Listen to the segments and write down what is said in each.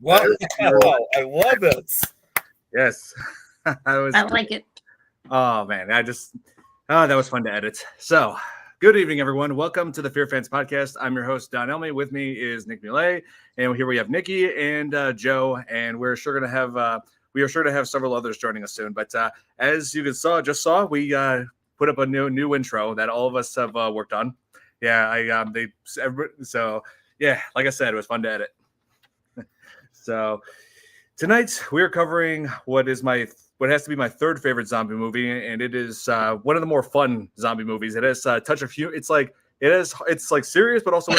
Wow, I love this. Yes. I like it. Oh man, that was fun to edit. So, good evening, everyone. Welcome to the FearFans podcast. I'm your host, Don Elmy. With me is Nick Millet, and here we have Nikki and Joe, and we are sure to have several others joining us soon. But as you just saw, we put up a new intro that all of us have worked on. Yeah, like I said, it was fun to edit. So tonight we are covering what has to be my third favorite zombie movie, and it is one of the more fun zombie movies. It has a touch of humor. It's like serious, but also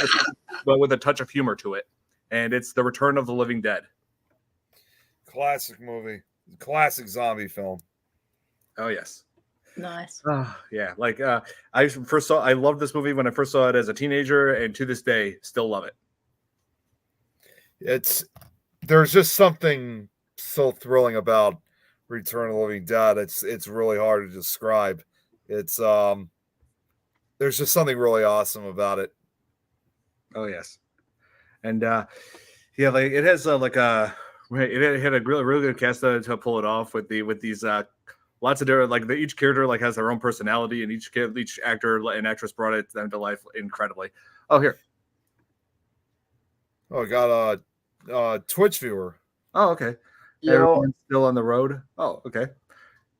with a touch of humor to it. And it's The Return of the Living Dead. Classic movie, classic zombie film. Oh yes, nice. Yeah, like I loved this movie when I first saw it as a teenager, and to this day, still love it. There's just something so thrilling about Return of the Living Dead. It's really hard to describe. It's there's just something really awesome about it. Oh yes, and like it has it had a really good cast to pull it off with these lots of different, each character has their own personality, and each actor and actress brought it to life incredibly. Oh here. Oh, I got a Twitch viewer. Oh, okay. Everyone's still on the road. Oh, okay.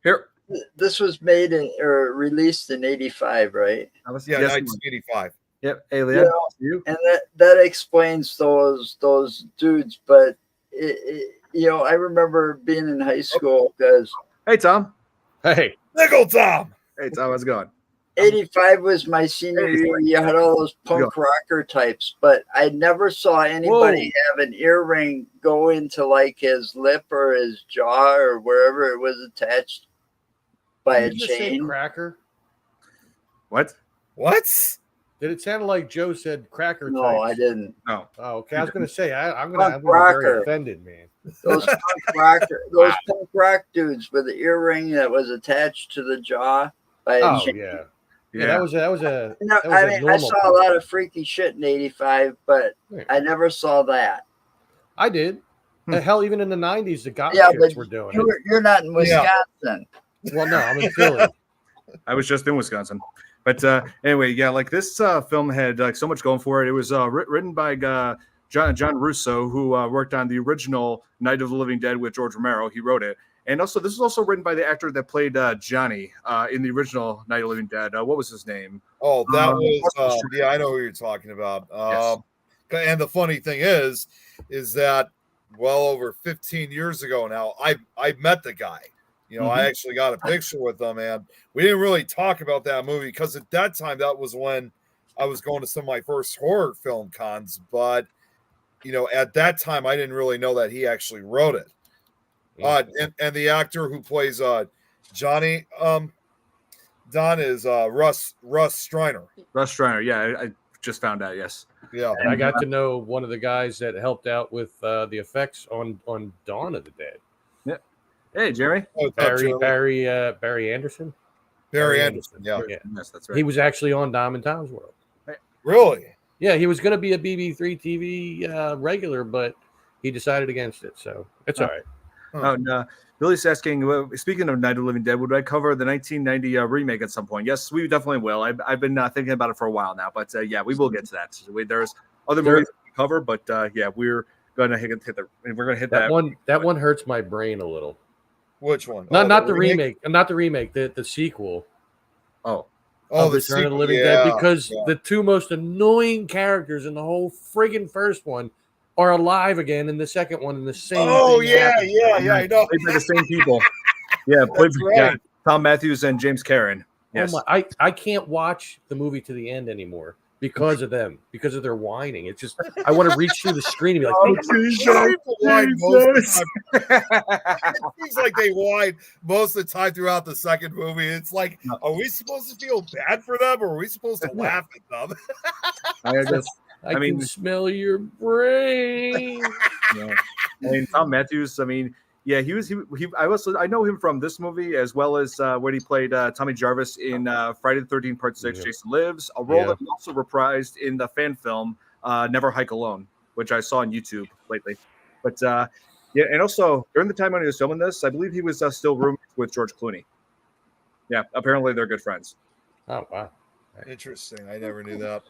Here. This was made or released in '85, right? 1985. Yep. Alien. And that explains those dudes. But I remember being in high school because. Hey, Tom. Hey, Nickel Tom. Hey, Tom. How's it going? 85 was my senior year. You had all those punk rocker types, but I never saw anybody have an earring go into his lip or his jaw or wherever it was attached by a chain. Cracker? What? Did it sound like Joe said cracker? No, types? I didn't. No. Oh, okay. I was going to say I'm be very offended, man. Those punk rock dudes with the earring that was attached to the jaw by a chain. Yeah, that was a. I saw a lot of freaky shit in '85, but I never saw that. I did. Hell, even in the '90s, the goth kids were doing it. You're not in Wisconsin. Well, no, I'm in Philly. I was just in Wisconsin, but anyway, this film had so much going for it. It was written by John Russo, who worked on the original Night of the Living Dead with George Romero. He wrote it. And also, this is also written by the actor that played Johnny in the original Night of the Living Dead. What was his name? Oh, that was I know who you're talking about. Yes. And the funny thing is that well over 15 years ago now, I met the guy. I actually got a picture with him, and we didn't really talk about that movie because at that time that was when I was going to some of my first horror film cons. But at that time, I didn't really know that he actually wrote it. And the actor who plays Johnny Don is Russ Striner. Russ Striner, yeah, I just found out. Yes, yeah. And I got to know one of the guys that helped out with the effects on Dawn of the Dead. Yeah. Hey, Jeremy. Barry Anderson. Barry Anderson. Yeah. Yes, that's right. He was actually on Diamond Tom's World. Really? Yeah, he was going to be a BB3 TV regular, but he decided against it. So it's all right. Oh, and Billy's asking, speaking of Night of the Living Dead, would I cover the 1990 remake at some point? Yes, we definitely will. I've been thinking about it for a while now, but we will get to that. There's other movies to cover, but we're going to hit that one. That one hurts my brain a little. Which one? Not the remake. Not the remake. The sequel. Oh, the Return of the Living Dead, because the two most annoying characters in the whole friggin' first one are alive again in the second one in the same. Oh yeah, I know. Played by the same people. Yeah, played by Tom Matthews and James Karen. Yes. Oh I can't watch the movie to the end anymore because of them, because of their whining. It's just I want to reach through the screen and be like, it seems like they whine most of the time throughout the second movie. It's like, are we supposed to feel bad for them, or are we supposed to laugh at them? I can smell your brain. Tom Matthews. I know him from this movie as well as when he played Tommy Jarvis in Friday the 13th Part 6, Jason Lives, a role that he also reprised in the fan film Never Hike Alone, which I saw on YouTube lately. But yeah, and also during the time when he was filming this, I believe he was still roommates with George Clooney. Yeah, apparently they're good friends. Oh wow. Interesting. I never knew that.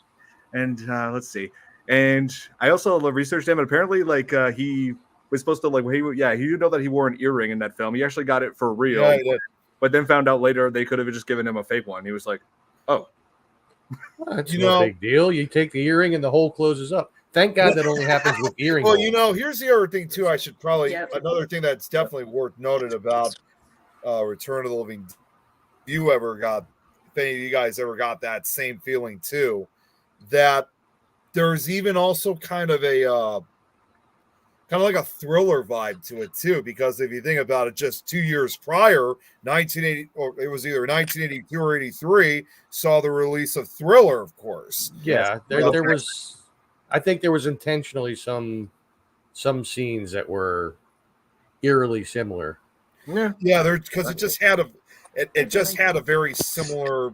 And let's see. And I also researched him, and apparently, like he was supposed to he you know that he wore an earring in that film. He actually got it for real, Yeah, he did. but then found out later they could have just given him a fake one. He was like, "Oh, Well, that's You no know- big deal. You take the earring and the hole closes up. Thank God that only happens with earring. Well, holes. here's the other thing too. I should probably Yep. another thing that's definitely worth noted about Return of the Living. If any of you guys ever got that same feeling too, that there's even also kind of like a thriller vibe to it too, because if you think about it, just 2 years prior, 1980, or it was either 1982 or 83, saw the release of Thriller, of course. Yeah, Well, there was. I think there was intentionally some scenes that were eerily similar. yeah." Yeah, there because it just had a very similar.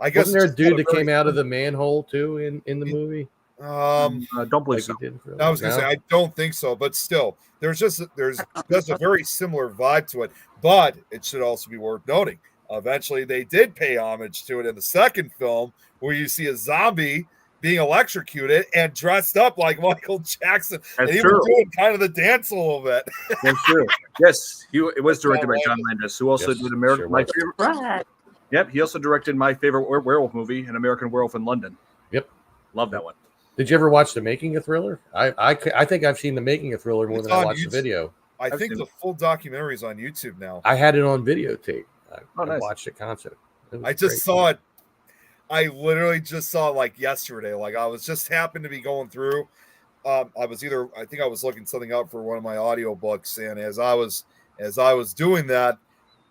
I guess Wasn't there a it just had dude that very came out of the manhole too in the movie? Don't believe so. He did for I was gonna say I don't think so, but still, there's just a very similar vibe to it. But it should also be worth noting. Eventually, they did pay homage to it in the second film, where you see a zombie being electrocuted and dressed up like Michael Jackson, That's and he true. was doing kind of the dance a little bit. That's true. Yes, it was directed by John Landis, who also Yes, did sure my was. favorite. Right. Yep, he also directed my favorite werewolf movie, An American Werewolf in London. Yep. Love that one. Did you ever watch the making of Thriller? I think I've seen the making of Thriller more It's than I on watched the YouTube. video. I I've think seen the full documentary is on YouTube now. I had it on videotape. I nice. watched it constantly. It was I just great. saw it. I literally just saw it like yesterday. Like I was just happened to be going through. I think I was looking something up for one of my audiobooks, and as I was doing that,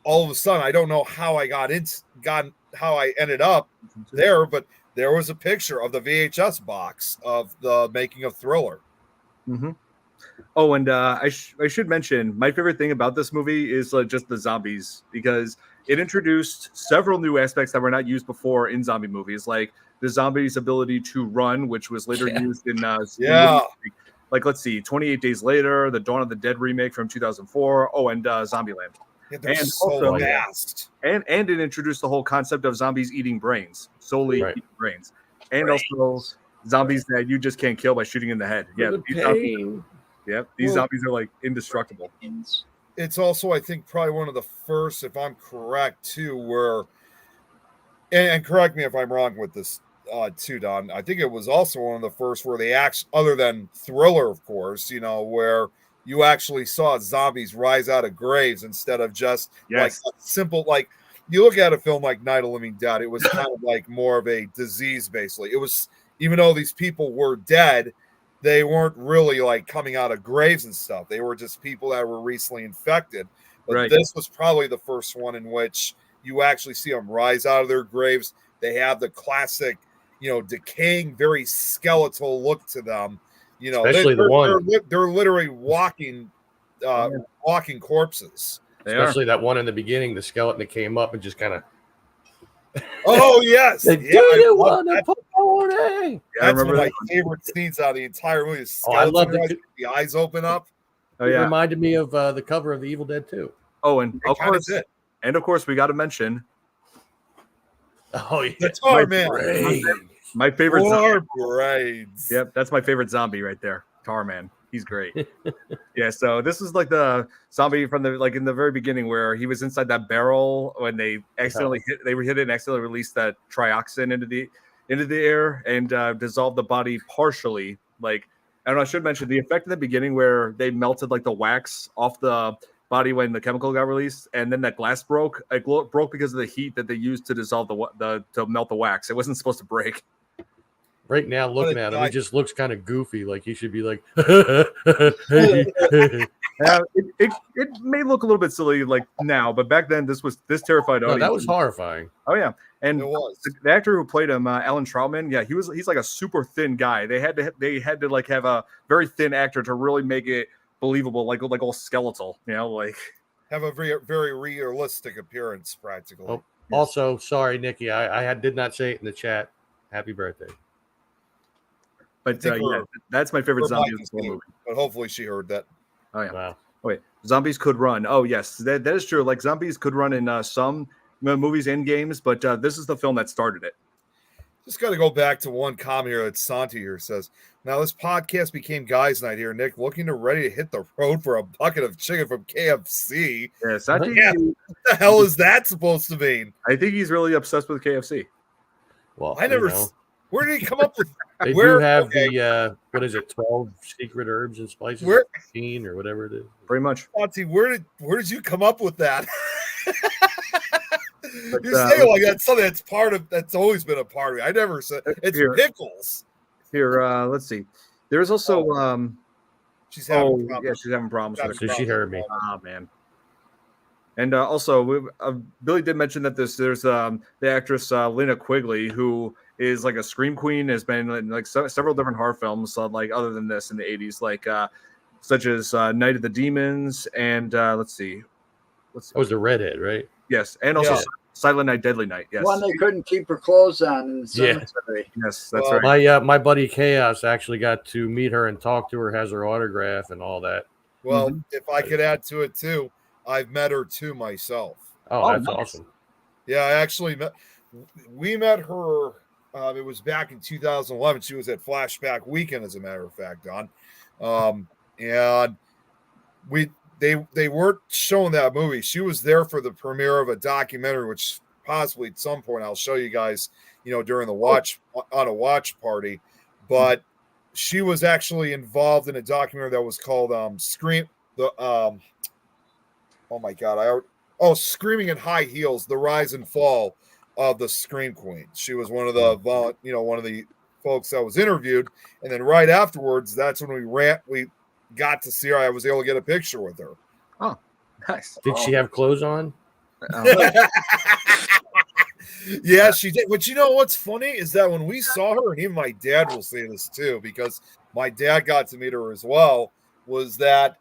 all of a sudden I don't know how I how I ended up there, but there was a picture of the VHS box of the making of Thriller. Mm-hmm. Oh, and I should mention my favorite thing about this movie is just the zombies, because it introduced several new aspects that were not used before in zombie movies, like the zombies' ability to run, which was later used in Yeah. like let's see, 28 Days Later, the Dawn of the Dead remake from 2004. Oh, and Zombieland. Yeah, they're And so also- fast. And it introduced the whole concept of zombies eating brains, solely Right. eating brains, and also zombies that you just can't kill by shooting in the head. Yeah, The these zombies, pain. these Well- zombies are like indestructible. It's also, I think, probably one of the first, if I'm correct, too, where, and correct me if I'm wrong with this, too, Don. I think it was also one of the first where they other than Thriller, of course, where you actually saw zombies rise out of graves instead of just Yes. like simple, like you look at a film like Night of the Living Dead, it was kind of like more of a disease, basically. It was, even though these people were dead, they weren't really like coming out of graves and stuff. They were just people that were recently infected. But Right. this was probably the first one in which you actually see them rise out of their graves. They have the classic, decaying, very skeletal look to them. Especially the one. They're literally walking corpses. They are. Especially that one in the beginning, the skeleton that came up and just kind of. Oh yes, Do Yeah, I you love want to party? Yeah, I That's one remember of my that one. favorite scenes out of the entire movie. The Oh, I love skeleton the- rise, the eyes open up. Oh It yeah. reminded me of the cover of the Evil Dead 2. Oh, and It of kinda course, did. we got to mention Oh yeah, The Tar My Man. Great. my favorite. War braids. Yep, that's my favorite zombie right there, Tarman. He's great. Yeah, so this is like the zombie from the in the very beginning where he was inside that barrel when they accidentally hit it and accidentally released that trioxin into the air and dissolved the body partially. And I should mention the effect in the beginning where they melted like the wax off the body when the chemical got released, and then that glass broke. It broke because of the heat that they used to dissolve to melt the wax. It wasn't supposed to break. Right now, looking it at him, he died. just looks kind of goofy. Like he should be like. Yeah, it may look a little bit silly now, but back then this terrified No, audience. that was horrifying. Oh yeah, and It was. the actor who played him, Alan Troutman, yeah, he's like a super thin guy. They had to like have a very thin actor to really make it believable, like all skeletal, Have a very, very realistic appearance, practically. Oh. Also, sorry, Nikki, I did not say it in the chat. Happy birthday. But think yeah, that's my favorite her zombie mic of is the whole muted, movie. but hopefully she heard that. Oh yeah. Wow. Wait, zombies could run. Oh yes, that is true. Like zombies could run in some movies and games, but this is the film that started it. Just got to go back to one comment here that Santi here says. Now this podcast became guys' night here, Nick. Looking to ready to hit the road for a bucket of chicken from KFC. Yeah, Santi, Yeah. What the hell is that supposed to mean? I think he's really obsessed with KFC. Well, I never. you know, Where did he come up with? they where, do have okay, the what is it, 12 secret herbs and spices, Where- 15 or whatever it is. Pretty much. Santi, where did you come up with that? But, You're saying like that's something that's always been a part of it. I never said it's here. pickles. Here, let's see. There's also She's having oh problems. yeah, she's having problems with So she heard me. Oh man. And also, Billy did mention that there's the actress Lena Quigley, who is like a scream queen, has been in like several different horror films, like other than this in the 80s, like such as Night of the Demons, and let's see. That was the redhead, right? Yes, and also Yeah. Silent Night, Deadly Night. Yes, One they couldn't keep her clothes on in the Yeah. cemetery. yes, that's Well, right. My buddy Chaos actually got to meet her and talk to her, has her autograph and all that. Well, Mm-hmm. if I could add to it too, I've met her too myself. Oh, that's nice. awesome. Yeah, I actually we met her. It was back in 2011. She was at Flashback Weekend, as a matter of fact, Don. And they weren't showing that movie. She was there for the premiere of a documentary, which possibly at some point I'll show you guys, during the watch on a watch party. But she was actually involved in a documentary that was called Scream. Oh my God! Screaming in High Heels: The Rise and Fall of the Scream Queen. She was one of the one of the folks that was interviewed, and then right afterwards, that's when we got to see her. I was able to get a picture with her. Oh, nice. Did she have clothes on? Yeah, she did. But you know what's funny is that when we saw her, and even my dad will say this too, because my dad got to meet her as well, was that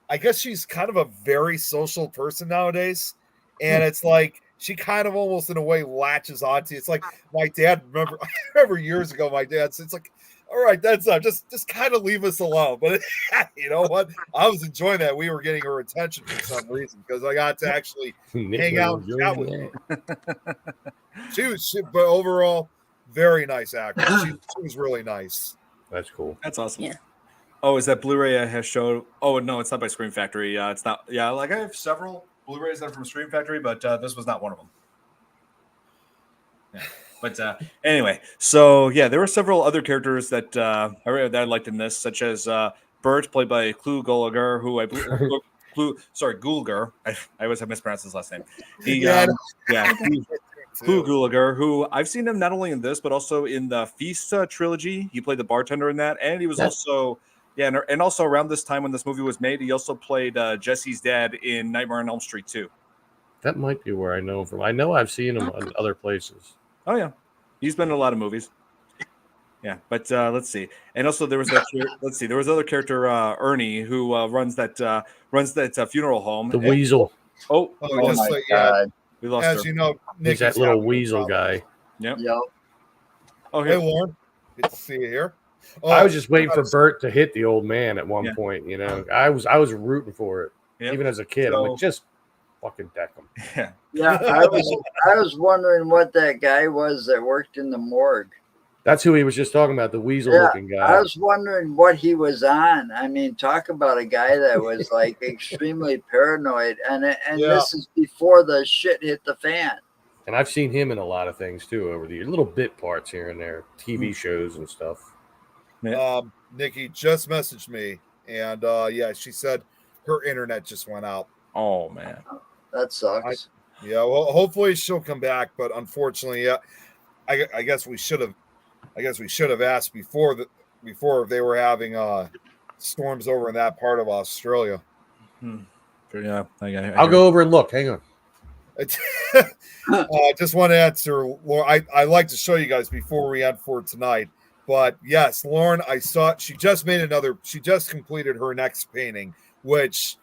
I guess she's kind of a very social person nowadays. And it's like she kind of almost in a way latches onto. It's like my dad, I remember years ago, my dad said, it's like, all right, that's just kind of leave us alone. But you know what? I was enjoying that. We were getting her attention for some reason because I got to actually hang out and chat with her. But overall, very nice actor. She was really nice. That's cool. That's awesome. Yeah. Oh, is that Blu-ray has showed? Oh no, it's not by Scream Factory. It's not. Yeah, like I have several Blu-rays that are from Scream Factory, but this was not one of them. Yeah. But anyway, so yeah, there were several other characters that I liked in this, such as Bert, played by Clu Gulager, who I believe Gulger. I always have mispronounced his last name. Clu Gulager, who I've seen him not only in this but also in the Feast trilogy. He played the bartender in that, and he was also and also around this time when this movie was made, he also played Jesse's dad in Nightmare on Elm Street 2. That might be where I know him from. I know I've seen him in other places. Oh yeah, he's been in a lot of movies. Yeah, but let's see. And also there was that. There was other character Ernie who runs that funeral home. The Weasel. Oh my God! We lost As her. you know, He's that little weasel guy. Yep. Oh, hey Lauren, good to see you here. I was just waiting for Bert to hit the old man at one point. You know, I was rooting for it even as a kid. I'm like, just fucking deck him. Yeah. I was wondering what that guy was that worked in the morgue. That's who he was just talking about, the weasel-looking guy. I was wondering what he was on. I mean, talk about a guy that was like extremely paranoid, and this is before the shit hit the fan. And I've seen him in a lot of things too over the years, little bit parts here and there, TV shows and stuff. Nikki just messaged me, and she said her internet just went out. Oh man, that sucks. Well, hopefully she'll come back, but unfortunately, I guess we should have asked before if they were having storms over in that part of Australia. Yeah, I'll go over and look. Hang on. Just want to answer, Lauren. I'd like to show you guys before we end for tonight. But yes, Lauren, I saw she just completed her next painting, which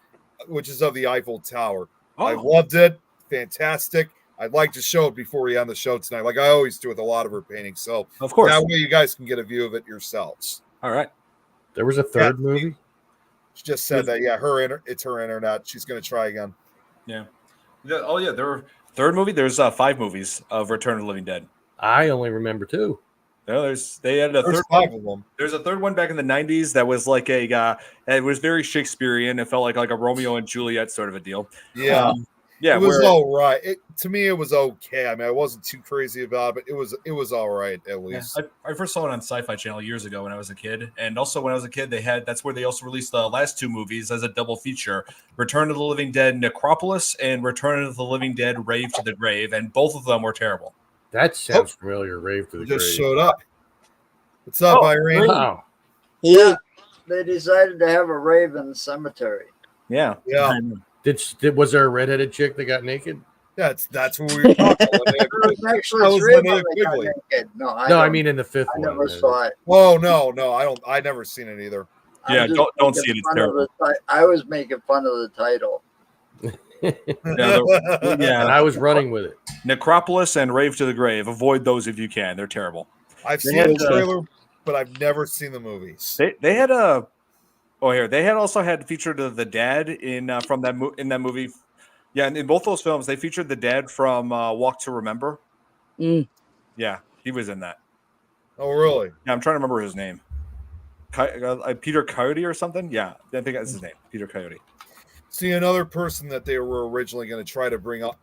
is of the Eiffel Tower. I loved it. Fantastic. I'd like to show it before we end the show tonight, like I always do with a lot of her paintings. So of course, that way you guys can get a view of it yourselves. All right. There was a third movie. She just said that. Yeah, it's her internet. She's going to try again. Yeah. Oh yeah, there were third movie. There's 5 movies of Return of the Living Dead. I only remember 2. No, they had a third 5 of them. There's a third one back in the 90s that was like it was very Shakespearean. It felt like a Romeo and Juliet sort of a deal. Yeah. Yeah, it was all right. To me, it was okay. I mean, I wasn't too crazy about it, but it was all right at least. Yeah, I first saw it on Sci-Fi Channel years ago when I was a kid, and also when I was a kid, that's where they also released the last 2 movies as a double feature: Return of the Living Dead Necropolis and Return of the Living Dead Rave to the Grave, and both of them were terrible. That sounds familiar. Rave to the Grave. Just showed up. What's up, Irene? Wow. Yeah, they decided to have a rave in the cemetery. Yeah. Was there a redheaded chick that got naked? That's what we were talking about. Actually, 3 of them got naked. No, I mean in the 5th one. I never saw it. Oh no, I never seen it either. Yeah, don't see it. It's terrible. I was making fun of the title. Yeah, and I was running with it. Necropolis and Rave to the Grave. Avoid those if you can. They're terrible. I've seen the trailer, but I've never seen the movies. They had a. Oh, here they also had featured the dad in from that in that movie. Yeah, and in both those films, they featured the dad from Walk to Remember. Yeah, he was in that. Oh, really? Yeah, I'm trying to remember his name. Peter Coyote or something? Yeah, I think that's his name, Peter Coyote. See, another person that they were originally going to try to bring up.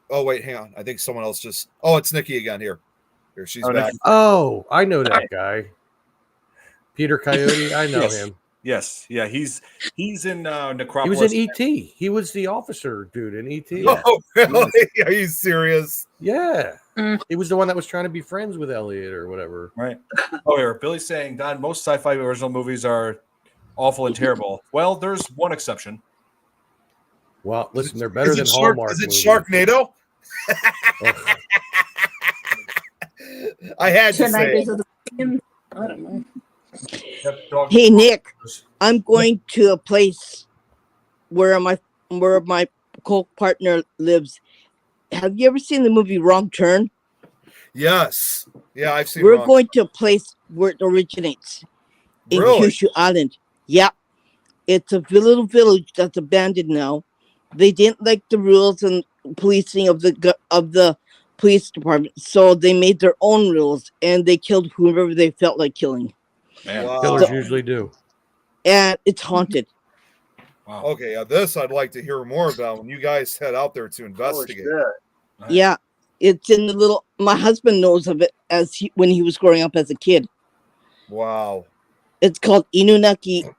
Oh, wait, hang on. I think someone else just. Oh, it's Nikki again. Here, she's back. Oh, I know that guy. Peter Coyote. I know him. Yes, yeah, he's in Necropolis. He was in E.T. He was the officer dude in E.T. Oh, really? Are you serious? Yeah. He was the one that was trying to be friends with Elliot or whatever. Right. Oh, here, Billy's saying, Don, most sci-fi original movies are awful and terrible. Well, there's one exception. Well, listen, they're better than Hallmark. Is it Sharknado? I had to say it. I don't know. Hey Nick, I'm going to a place where my co-partner lives. Have you ever seen the movie Wrong Turn? Yes. Yeah, I've seen. We're going to a place where it originates in Kyushu Island. Yeah, it's a little village that's abandoned now. They didn't like the rules and policing of the police department, so they made their own rules and they killed whoever they felt like killing. Wow. Killers usually do. And it's haunted. Wow. Okay, this I'd like to hear more about when you guys head out there to investigate. Nice. Yeah, it's in the little. My husband knows of it when he was growing up as a kid. Wow. It's called Inunaki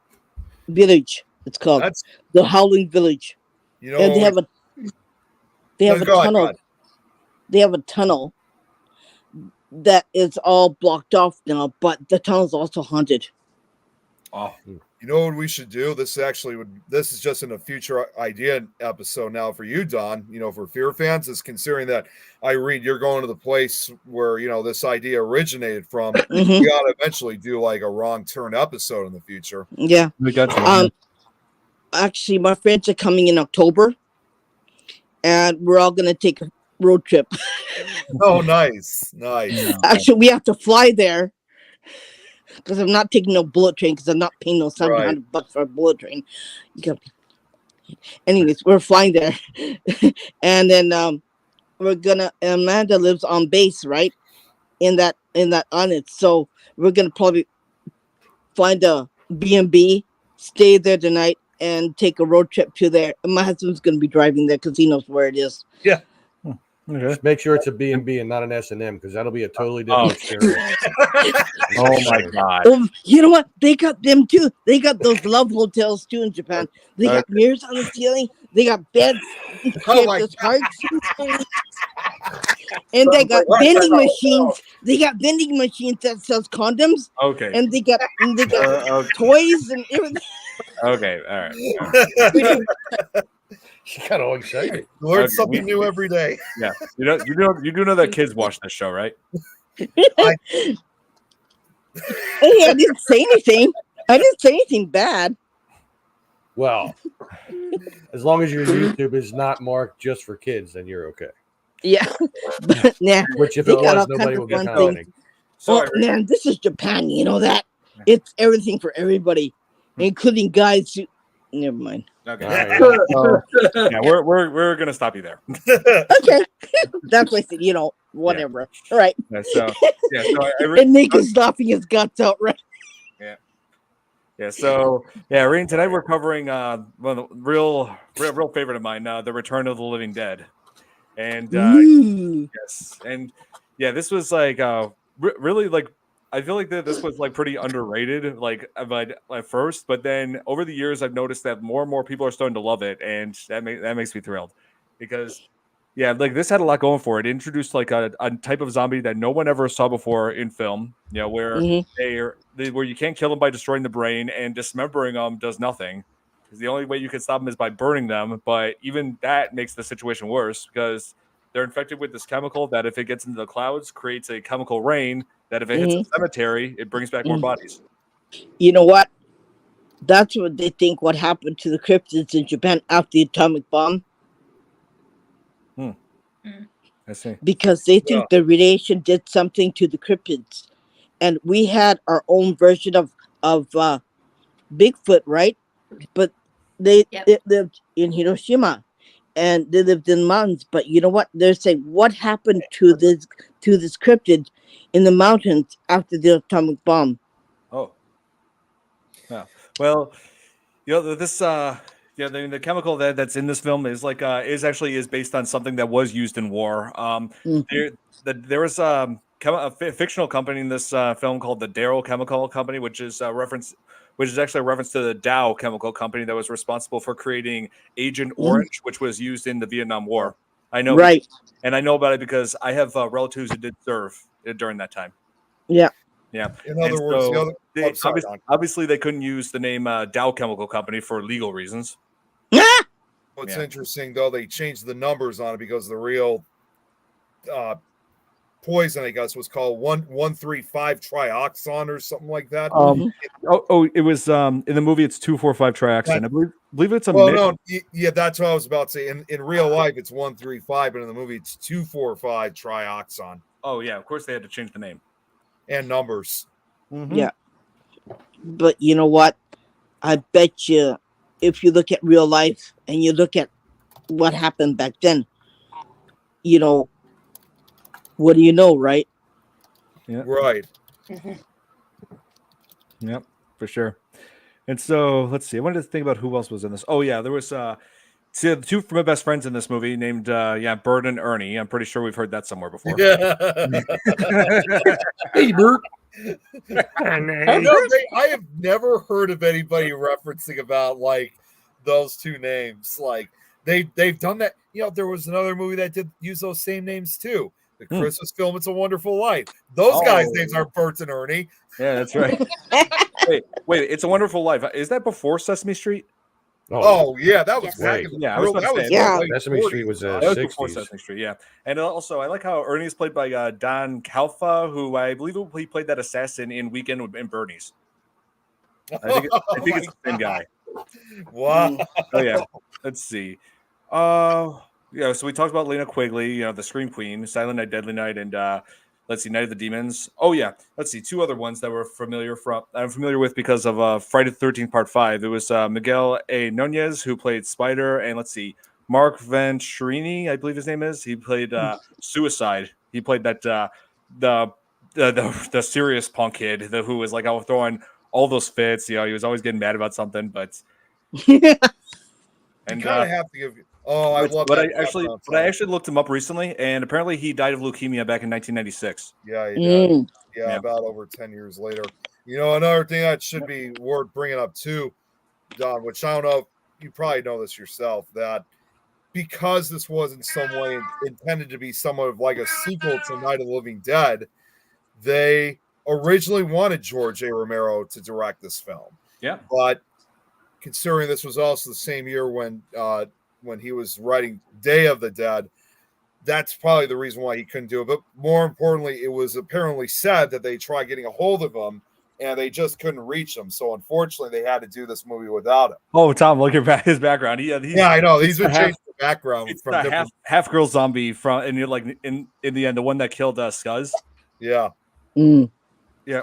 Village. It's called the Howling Village. You know, and they have a tunnel. They have a tunnel that is all blocked off now, but the tunnel's also haunted. Oh. You know what we should do? This is just in a future idea episode now for you, Don. You know, for FearFans, is considering that Irene, you're going to the place where this idea originated from. We ought to eventually do like a Wrong Turn episode in the future. Yeah, we got you. Actually, my friends are coming in October, and we're all gonna take a road trip. Oh, nice. Actually, we have to fly there. Because I'm not taking no bullet train because I'm not paying no $700 for a bullet train. Anyways, we're flying there. And then Amanda lives on base, right? In that on it. So we're gonna probably find a B&B, stay there tonight, and take a road trip to there. And my husband's gonna be driving there because he knows where it is. Yeah. Okay. Just make sure it's a B&B and not an S&M because that'll be a totally different experience. Oh my God. You know what? They got them too. They got those love hotels too in Japan. They got mirrors on the ceiling. They got beds. Oh my God. And they got vending machines. They got vending machines that sells condoms. Okay. And they got toys and everything. Okay. All right. She got all excited. Learn something new every day. Yeah. You do know that kids watch this show, right? Hey, I didn't say anything. I didn't say anything bad. Well, as long as your YouTube is not marked just for kids, then you're okay. Yeah, but yeah, Which if they it got was, all nobody kinds would of get fun found. things. Sorry. Oh man, this is Japan. You know that it's everything for everybody, including guys who. Never mind. Okay. All right, yeah. Yeah, we're gonna stop you there. Okay, that's why I said, whatever. All right. Yeah, so And Nick is laughing his guts out, right? So Rain, tonight we're covering one of the real favorite of mine, The Return of the Living Dead. And yes, and this was like really like I feel like that this was like pretty underrated, like at first, but then over the years I've noticed that more and more people are starting to love it, and that makes me thrilled because like this had a lot going for it. It introduced like a type of zombie that no one ever saw before in film, where where you can't kill them by destroying the brain, and dismembering them does nothing. Because the only way you can stop them is by burning them, but even that makes the situation worse because they're infected with this chemical that if it gets into the clouds creates a chemical rain that if it hits a cemetery, it brings back more bodies. You know what? That's what they think what happened to the cryptids in Japan after the atomic bomb. I see. Because they think the radiation did something to the cryptids. And we had our own version of Bigfoot, right? But they lived in Hiroshima and they lived in mountains. But you know what? They're saying what happened to this cryptid in the mountains after the atomic bomb. Oh. Yeah. Well, this the chemical that's in this film is like is based on something that was used in war. There was a fictional company in this film called the Darrow Chemical Company, which is actually a reference to the Dow Chemical Company that was responsible for creating Agent Orange, which was used in the Vietnam War. I know, right? And I know about it because I have relatives who did serve during that time. Yeah. Yeah. In other words, obviously they couldn't use the name Dow Chemical Company for legal reasons. What's interesting though, they changed the numbers on it because the real poison, I guess, was called 135 trioxon or something like that. It was in the movie. It's 245 trioxin. I believe it's a. That's what I was about to say. In real life, it's 135, but in the movie, it's 245 trioxon. Oh yeah, of course they had to change the name and numbers. Yeah, but you know what? I bet you, if you look at real life and you look at what happened back then, what do you know, right? Yeah. Right. Yep, for sure. And so let's see. I wanted to think about who else was in this. Oh yeah, there was the two from my best friends in this movie named Bert and Ernie. I'm pretty sure we've heard that somewhere before. Hey, Bert. I have never heard of anybody referencing about like those two names. Like they've done that. There was another movie that did use those same names too. The Christmas film, It's a Wonderful Life. Those guys' names are Bert and Ernie. Yeah, that's right. Wait, It's a Wonderful Life. Is that before Sesame Street? Oh yeah, that was back in the I was about to say, Sesame Street was that 60s. was before Sesame Street, yeah. And also, I like how Ernie is played by Don Calfa, who I believe he played that assassin in Weekend with Bernie's. I think it's the same guy. Wow. Oh yeah. Let's see. So we talked about Lena Quigley, the Scream Queen, Silent Night, Deadly Night, and let's see, Night of the Demons. Oh yeah, let's see, two other ones that I'm familiar with because of Friday the 13th Part 5. It was Miguel A. Nunez who played Spider, and let's see, Mark Venturini, I believe his name is. He played Suicide. He played that the serious punk kid who was like out throwing all those fits. He was always getting mad about something, but and kind of have to give. Oh, I love that. I actually looked him up recently, and apparently he died of leukemia back in 1996. Yeah, he did. Yeah, about over 10 years later. Another thing that should be worth bringing up too, Don, which I don't know if you probably know this yourself, that because this was in some way intended to be somewhat of like a sequel to Night of the Living Dead, they originally wanted George A. Romero to direct this film. Yeah. But considering this was also the same year when he was writing Day of the Dead, that's probably the reason why he couldn't do it. But more importantly, it was apparently said that they tried getting a hold of him and they just couldn't reach him. So unfortunately, they had to do this movie without him. Oh, Tom, look at his background. I know. He's been changed background It's from the different. half girl zombie from, and you're like in the end, the one that killed Scuzz. Yeah. Mm. Yeah.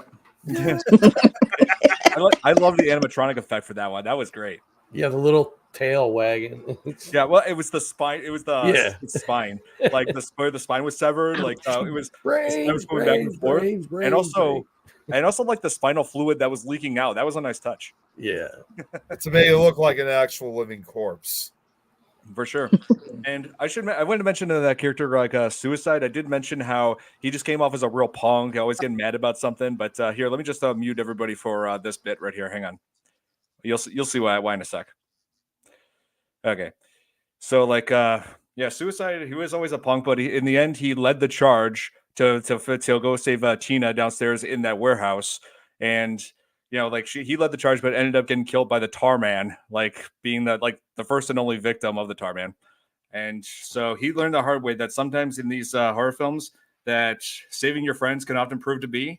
I love the animatronic effect for that one. That was great. Yeah, the little tail wagging. Yeah, well, it was the spine. It was the Yeah. spine, like where the spine was severed. Like it was the spine was going back and forth, and also like the spinal fluid that was leaking out. That was a nice touch. Yeah, To make it look like an actual living corpse. For sure. And I wanted to mention that character like Suicide. I did mention how he just came off as a real punk, always getting mad about something. But here, let me just mute everybody for this bit right here. Hang on. You'll see why in a sec. Okay. So like Suicide, he was always a punk, but in the end he led the charge to go save Tina downstairs in that warehouse. And he led the charge, but ended up getting killed by the Tar Man, like being the first and only victim of the Tar Man. And so he learned the hard way that sometimes in these horror films, that saving your friends can often prove to be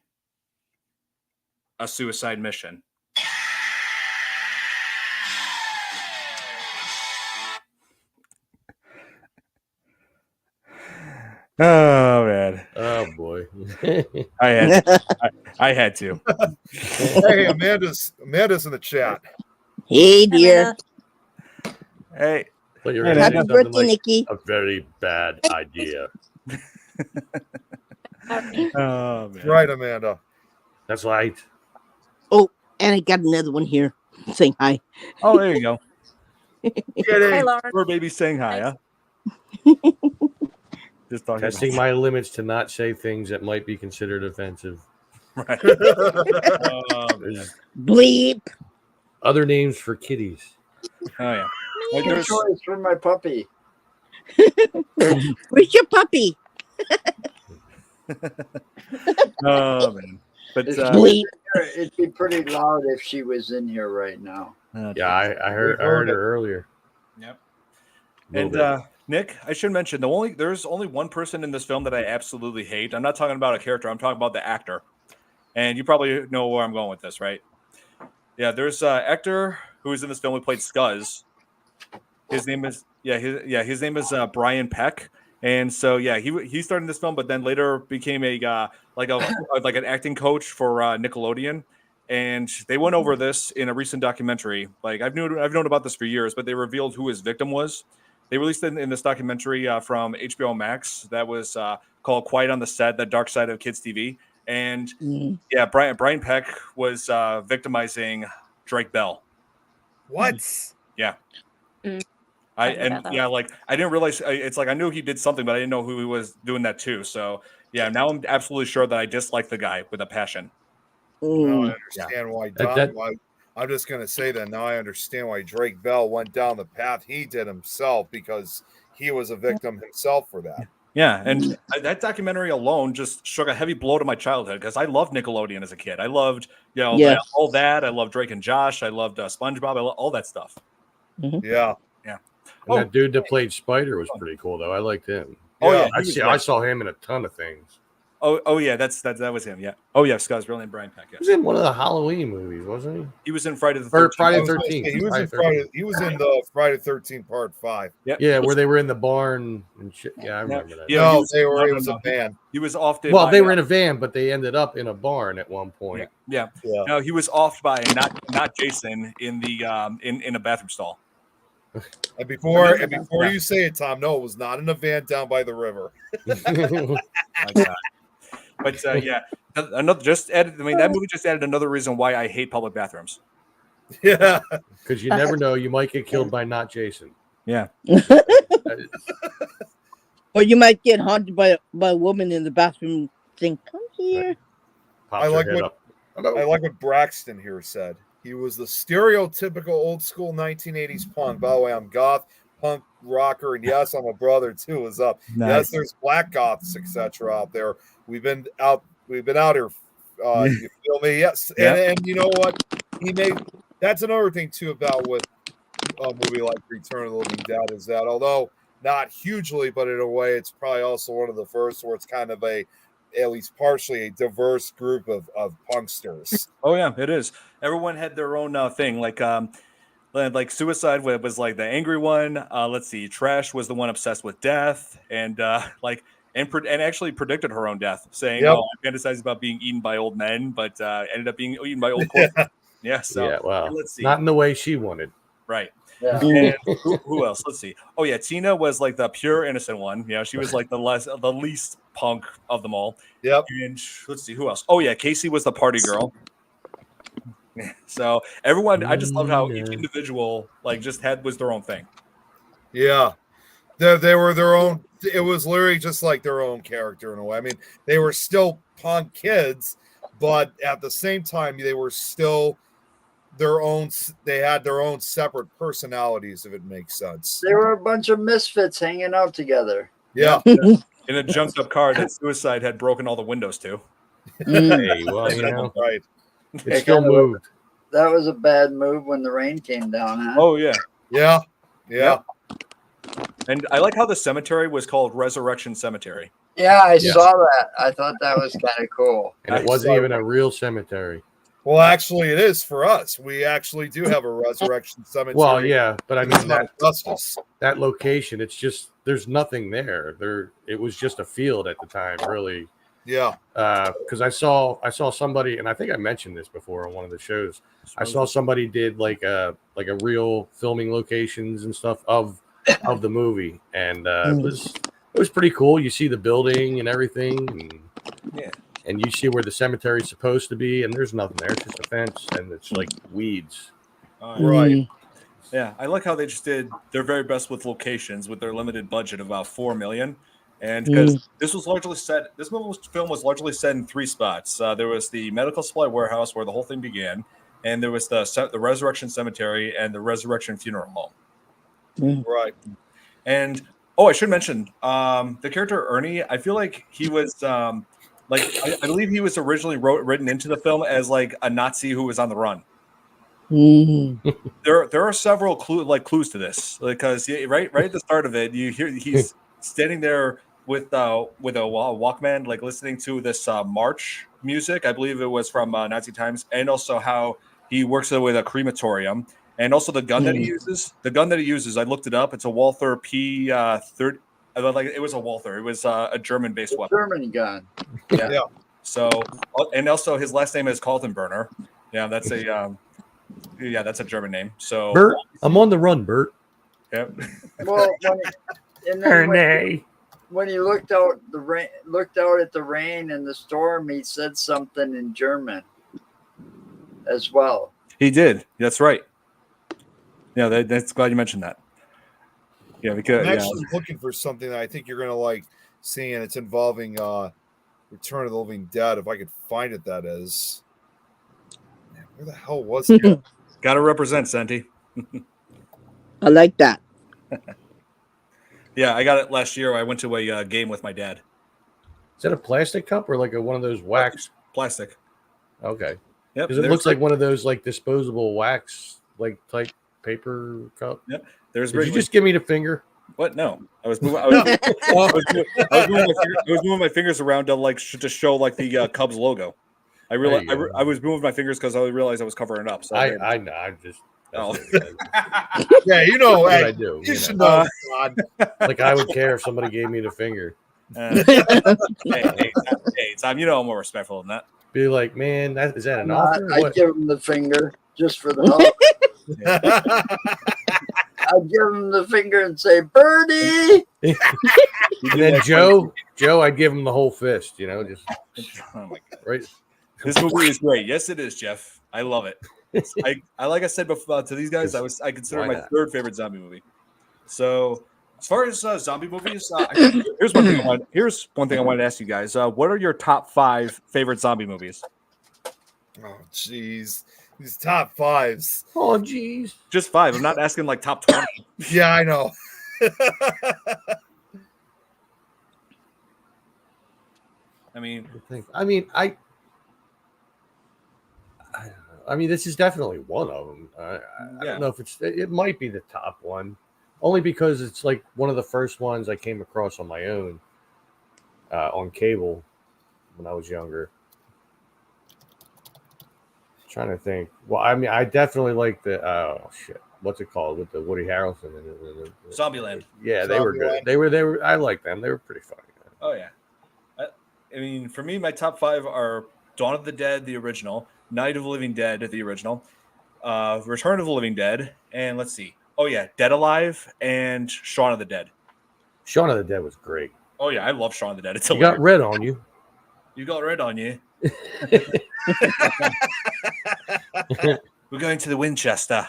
a suicide mission. Oh man! Oh boy! I had to. Hey, Amanda's in the chat. Hey, dear. Hey. But you're Happy birthday, Nikki. A very bad idea. Oh man! Right, Amanda. That's right. Oh, and I got another one here saying hi. Oh, there you go. Hey, Lauren. Poor baby saying hi, huh? Just talking Testing my limits to not say things that might be considered offensive. Right. Bleep. Other names for kitties. Oh yeah. Good choice for my puppy. Where's your puppy? Oh man. But Bleep. It'd be pretty loud if she was in here right now. Yeah, I heard her earlier. Yep. And Nick, I should mention there's only one person in this film that I absolutely hate. I'm not talking about a character. I'm talking about the actor. And you probably know where I'm going with this, right? Yeah, there's an actor who is in this film who played Scuzz. His name is Brian Peck. And so he started in this film, but then later became like an acting coach for Nickelodeon. And they went over this in a recent documentary. Like I've known about this for years, but they revealed who his victim was. They released it in this documentary from HBO Max that was called "Quiet on the Set: The Dark Side of Kids TV." And Brian Peck was victimizing Drake Bell. What? Yeah. Mm. I didn't realize. It's like I knew he did something, but I didn't know who he was doing that too. So yeah, now I'm absolutely sure that I dislike the guy with a passion. Now I understand why I'm just going to say that now I understand why Drake Bell went down the path he did himself, because he was a victim himself for that. Yeah, and that documentary alone just struck a heavy blow to my childhood because I loved Nickelodeon as a kid. I loved, all that. I loved Drake and Josh. I loved SpongeBob. I loved all that stuff. Mm-hmm. Yeah. And that dude that played Spider was pretty cool, though. I liked him. I saw him in a ton of things. Oh yeah, that was him. Yeah. Oh yeah, Scott's real name Brian Peck. Yeah. He was in one of the Halloween movies, wasn't he? He was in Friday the 13th. Friday the 13th. He was in the Friday 13 Part 5. Yep. Yeah, where they were in the barn and shit. Yeah, I remember that. Yeah, it was a van. He was offed. Well, they were in a van, but they ended up in a barn at one point. Yeah. No, he was offed by not Jason in the in a bathroom stall. And before you say it, Tom, no, it was not in a van down by the river. But that movie just added another reason why I hate public bathrooms. Yeah, because you never know, you might get killed by not Jason. Yeah, or you might get haunted by a woman in the bathroom. Think, come here. I like what Braxton here said. He was the stereotypical old school 1980s punk. By the way, I'm goth, punk, rocker, and yes, I'm a brother too. Is up. Nice. Yes, there's black goths, etc. out there. We've been out here. You feel me? Yes. Yeah. And you know what? That's another thing too about with a movie like Return of the Living Dead is that although not hugely, but in a way, it's probably also one of the first where it's kind of at least partially a diverse group of punksters. Oh yeah, it is. Everyone had their own thing. Like like Suicide was like the angry one. Let's see, Trash was the one obsessed with death, and and actually predicted her own death, saying, Yep. "Oh, I fantasized about being eaten by old men, but ended up being eaten by old corpses." Yeah. So yeah, well, let's see. not in the way she wanted. Right. Yeah. And who else? Let's see. Oh yeah, Tina was like the pure innocent one. Yeah, she was like the least punk of them all. Yep. And let's see who else. Oh yeah, Casey was the party girl. So everyone, I just loved how each individual like just was their own thing. Yeah. They were their own. It was literally just like their own character in a way. I mean, they were still punk kids, but at the same time, they were still their own. They had their own separate personalities, if it makes sense. They were a bunch of misfits hanging out together. Yeah. In a junked up car that Suicide had broken all the windows to. Hey, well, you know, Right. it still moved. That was a bad move when the rain came down, huh? Oh yeah. Yeah. Yeah. And I like how the cemetery was called Resurrection Cemetery. Yeah, I saw that. I thought that was kind of cool. And it wasn't even a real cemetery. Well, actually, it is for us. We actually do have a resurrection cemetery. Well, yeah, but I mean that location, it's just there's nothing there. It was just a field at the time, really. Yeah. Because I saw somebody, and I think I mentioned this before on one of the shows. I saw somebody did like a real filming locations and stuff of the movie, and it was pretty cool. You see the building and everything, and and you see where the cemetery is supposed to be, and there's nothing there. It's just a fence, and it's like weeds. Right. Yeah, I like how they just did their very best with locations with their limited budget of about $4 million. And because this film was largely set in 3 spots. There was the medical supply warehouse where the whole thing began, and there was the Resurrection Cemetery and the Resurrection Funeral Home. Right. And I should mention the character Ernie. I feel like he was I believe he was originally written into the film as like a Nazi who was on the run. There are several clues to this, because right at the start of it, you hear he's standing there with a Walkman, like listening to this march music. I believe it was from Nazi times, and also how he works with a crematorium, and also the gun that he uses. The gun that he uses, I looked it up. It's a Walther P30. Like it was a Walther. It was a German-based weapon. German gun. Yeah. So, and also his last name is Kaltenberner. Yeah, that's a German name. So, Bert, I'm on the run, Bert. Yep. Well, when he looked out at the rain and the storm, he said something in German as well. He did. That's right. Yeah, that's glad you mentioned that. Yeah, because I'm actually looking for something that I think you're gonna like seeing. It's involving Return of the Living Dead. If I could find it, that is. Man, where the hell was it? Got to represent, Senti. I like that. Yeah, I got it last year. I went to a game with my dad. Is that a plastic cup or like one of those wax? Plastic. Okay. Yep. Because it looks like one of those like disposable wax like type paper cup. Yep. Did you just give me the finger? What? No, I was moving. I was moving my fingers around to show like the Cubs logo. I realized I was moving my fingers because I realized I was covering it up. So I know. I just. Oh. Yeah, you know what I do. You should know. Like I would care if somebody gave me the finger. Hey, Tom, you know I'm more respectful than that. Be like, man, is that an offer? I'd give him the finger just for the help. I'd give him the finger and say, Birdie. And then Joe, I'd give him the whole fist, just oh my God. Right. This movie is great. Yes, it is, Jeff. I love it. I like I said before to these guys, I consider it my third favorite zombie movie. So as far as zombie movies, here's one thing I wanted to ask you guys. What are your top 5 favorite zombie movies? Oh, jeez. These top 5s. Oh, jeez. Just 5. I'm not asking like top 20. Yeah, I know. I mean, this is definitely one of them. I don't know if it might be the top one, only because it's like one of the first ones I came across on my own on cable when I was younger. Trying to think. Well, I mean, I definitely like the what's it called with the Woody Harrelson and Zombieland. Yeah, they were good. Zombieland. They were. I like them. They were pretty funny. Oh yeah. I mean, for me, my top 5 are Dawn of the Dead, the original, Night of the Living Dead, the original, Return of the Living Dead, and let's see. Oh yeah, Dead Alive and Shaun of the Dead. Shaun of the Dead was great. Oh yeah, I love Shaun of the Dead. It's You got red on you. You got red on you. We're going to the Winchester.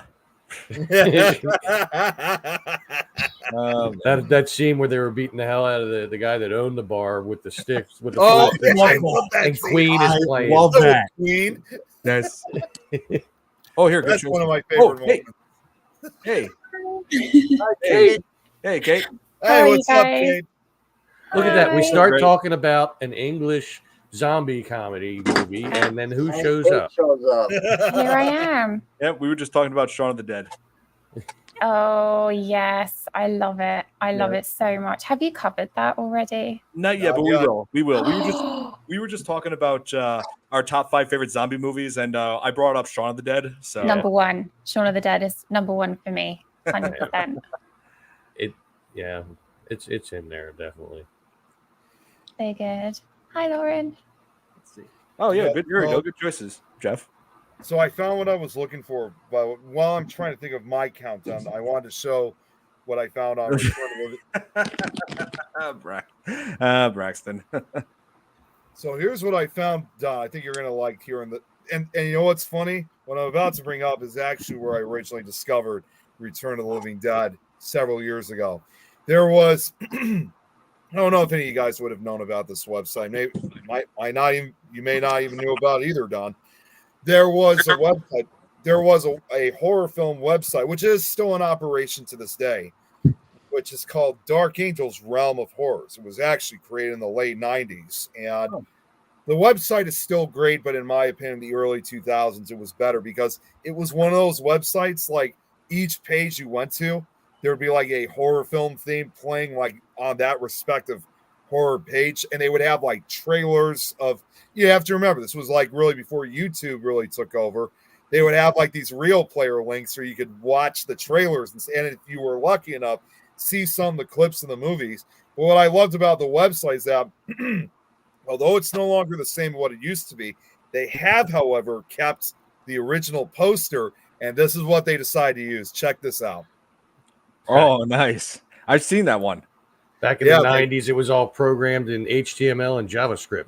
That scene where they were beating the hell out of the guy that owned the bar with the sticks with the Oh, sticks, I love that and scene. Queen is playing. love that. Queen. That's oh here. That's good one of my Oh, favorite hey. moments. Hey, hey, Kate. Hey, are you what's up, guys? Kate? Look at that. We Hi. start Great. talking about an English zombie comedy movie, and then who shows Kate up? shows up. Here I am. Yeah, we were just talking about Shaun of the Dead. Oh, yes. I love it. I love it so much. Have you covered that already? Not yet, Not but yet. we will. We will. We were just talking about our top 5 favorite zombie movies, and I brought up Shaun of the Dead. So Number 1. Shaun of the Dead is number 1 for me. 100%. Yeah, it's in there definitely. Very good. Hi, Lauren. let's see. Oh yeah, Yeah, good. Here we well- go. Good choices, Jeff. So I found what I was looking for, but while I'm trying to think of my countdown, I wanted to show what I found on Return of the Braxton. So here's what I found, Don. I think you're gonna like hearing the and you know what's funny? What I'm about to bring up is actually where I originally discovered Return of the Living Dead several years ago. There was I don't know if any of you guys would have known about this website. Maybe might not even you may not even know about it either, Don. There was a website. There was a horror film website, which is still in operation to this day, which is called Dark Angels Realm of Horrors. It was actually created in the late 90s. And the website is still great, but in my opinion, the early 2000s, it was better because it was one of those websites, like each page you went to, there would be like a horror film theme playing like on that respective horror page. And they would have like trailers of, you have to remember, this was like really before YouTube really took over. They would have like these real player links where you could watch the trailers and if you were lucky enough, see some of the clips in the movies. But what I loved about the website is that although it's no longer the same what it used to be, they have, however, kept the original poster, and this is what they decided to use. Check this out. Oh, nice. I've seen that one. Back in the 90s, it was all programmed in HTML and JavaScript.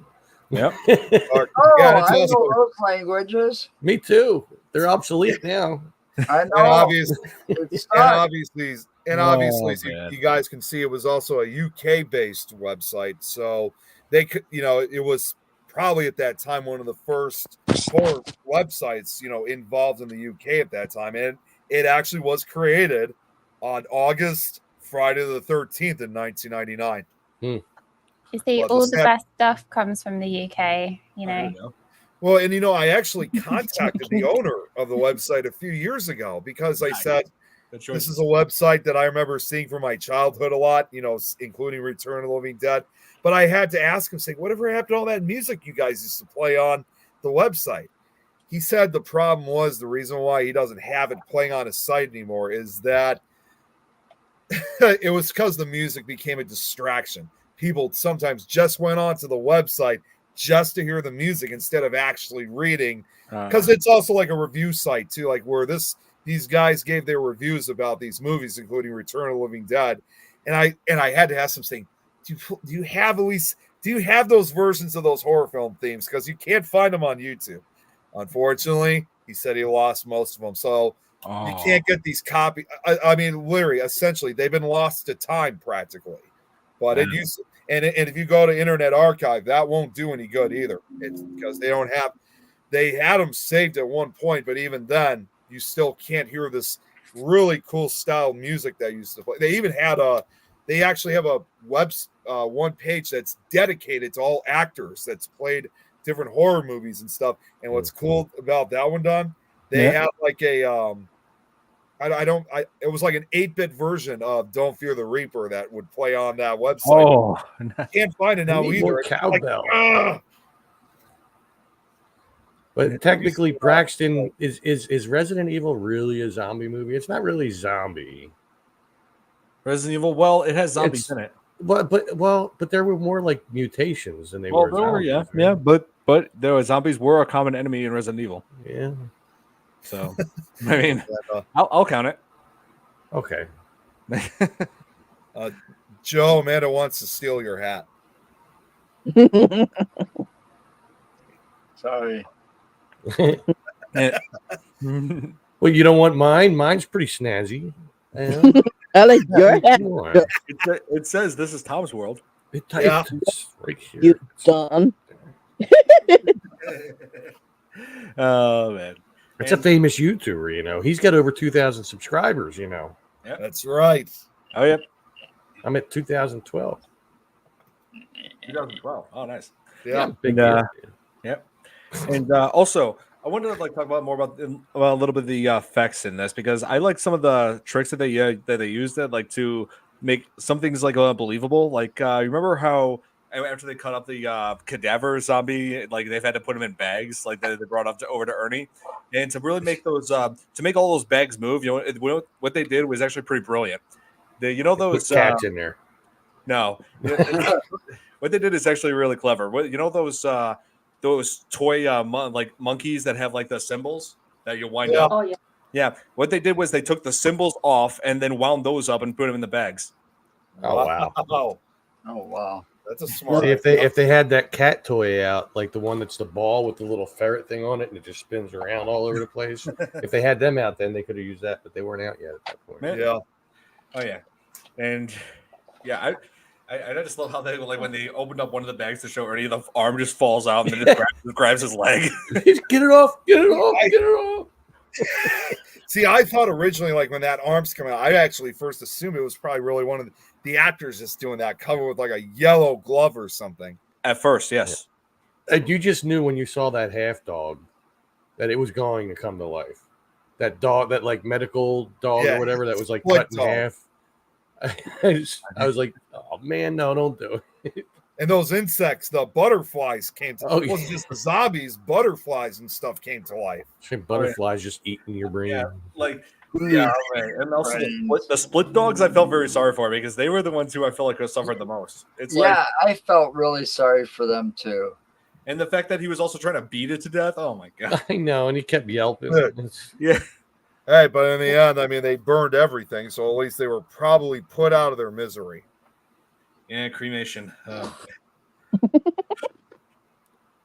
Yep. Oh, Yeah, it's I also- know those languages. Me too. They're obsolete now. I And know. obviously, It's and not. obviously, man. you guys can see it was also a UK-based website, so they could, it was probably at that time one of the first horror websites, involved in the UK at that time, and it actually was created on Friday the 13th in 1999. You see, Well, all this the had- best stuff comes from the UK, you know. Well, and I actually contacted the owner of the website a few years ago because I said, this is a website that I remember seeing from my childhood a lot, including Return of the Living Dead. But I had to ask him, say, whatever happened to all that music you guys used to play on the website? He said the problem was the reason why he doesn't have it playing on his site anymore is that it was because the music became a distraction. People sometimes just went onto the website just to hear the music instead of actually reading, because it's also like a review site too, like where these guys gave their reviews about these movies, including Return of the Living Dead, and I had to ask them, saying, do you have those versions of those horror film themes, because you can't find them on YouTube. Unfortunately, he said he lost most of them, so you can't get these copies. I mean, literally, essentially, they've been lost to time practically. But it used to, and if you go to Internet Archive, that won't do any good either. It's because they had them saved at one point, but even then, you still can't hear this really cool style music that used to play. They even had they actually have a one page that's dedicated to all actors that's played different horror movies and stuff. And what's cool about that one, Don, they had like a it was like an 8-bit version of Don't Fear the Reaper that would play on that website. Oh, Can't find it now We need either. more It's cowbell. like, But technically, Braxton is Resident Evil really a zombie movie? It's not really zombie. Resident Evil. Well, it has zombies It's- in it. But there were more like mutations than they were zombies. Yeah. But there were zombies were a common enemy in Resident Evil. Yeah. So, I mean, I'll count it. Okay. Joe, Amanda wants to steal your hat. Sorry. Well, you don't want mine? Mine's pretty snazzy. I like your hat. It says this is Tom's world. It's right here. You done. Oh man, It's a famous YouTuber, you know. He's got over 2,000 subscribers, you know. Yep. That's right. Oh yep. I'm at 2012. 2012. Oh nice. Yeah. Big And, deal. Yep. And also, I wanted to like talk about more about a little bit of the effects in this because I like some of the tricks that they used that like to make some things like believable. Like you remember how after they cut up the cadaver zombie, like they've had to put them in bags, like they brought up over to Ernie, and to really make those to make all those bags move. You know what they did was actually pretty brilliant. Those Put cats in there. No, what they did is actually really clever. Those toy like monkeys that have like the symbols that you wind up. Oh yeah. Yeah, what they did was they took the symbols off and then wound those up and put them in the bags. Oh wow. Oh, Wow. that's a smart. See, if they had that cat toy out, like the one that's the ball with the little ferret thing on it and it just spins around all over the place. If they had them out, then they could have used that, but they weren't out yet at that point. Man. Yeah. Oh yeah, and yeah, I just love how they like when they opened up one of the bags to show Ernie, the arm just falls out and then it grabs his leg. Get it off! Get it off! Get it off! See, I thought originally, like when that arm's coming out, I actually first assumed it was probably really one of the actors just doing that, covered with like a yellow glove or something. At first, yes. You just knew when you saw that half dog that it was going to come to life. That dog, that like medical dog Yeah. or whatever, that was like Split cut in dog. half. I was like, oh man, no, don't do it. And those insects, the butterflies came to Oh, it wasn't just the zombies, butterflies and stuff came to life. Butterflies just eating your brain. Yeah, like yeah, right. And also the split dogs, I felt very sorry for because they were the ones who I felt like suffered the most. It's like, Yeah, I felt really sorry for them too. and the fact that he was also trying to beat it to death. Oh my god. I know, and he kept yelping. Yeah. Hey, but in the end, I mean, they burned everything, so at least they were probably put out of their misery. Yeah, cremation.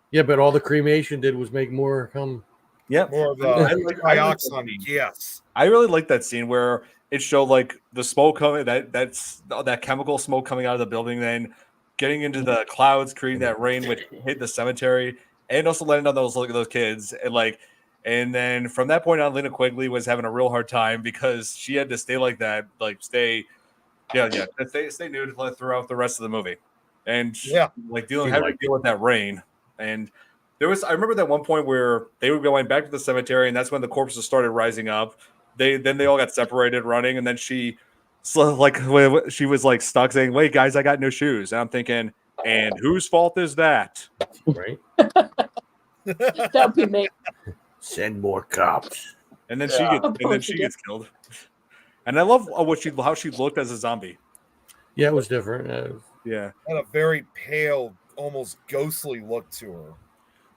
Yeah, but all the cremation did was make more come. Yep. More of I the like dioxin, yes. I really like that scene where it showed like the smoke coming, that chemical smoke coming out of the building, then getting into the clouds, creating that rain which hit the cemetery, and also landing on those kids, and then from that point on, Lena Quigley was having a real hard time because she had to stay like that, stay nude throughout the rest of the movie, and having to deal with that rain. And I remember that one point where they were going back to the cemetery, and that's when the corpses started rising up. Then they all got separated running, and then she was like stuck saying, "Wait, guys, I got no shoes." And I'm thinking, and whose fault is that? Right? That'd be me. Send more cops. And then she gets killed. And I love how she looked as a zombie. Yeah, it was different. Yeah, Had a very pale, almost ghostly look to her.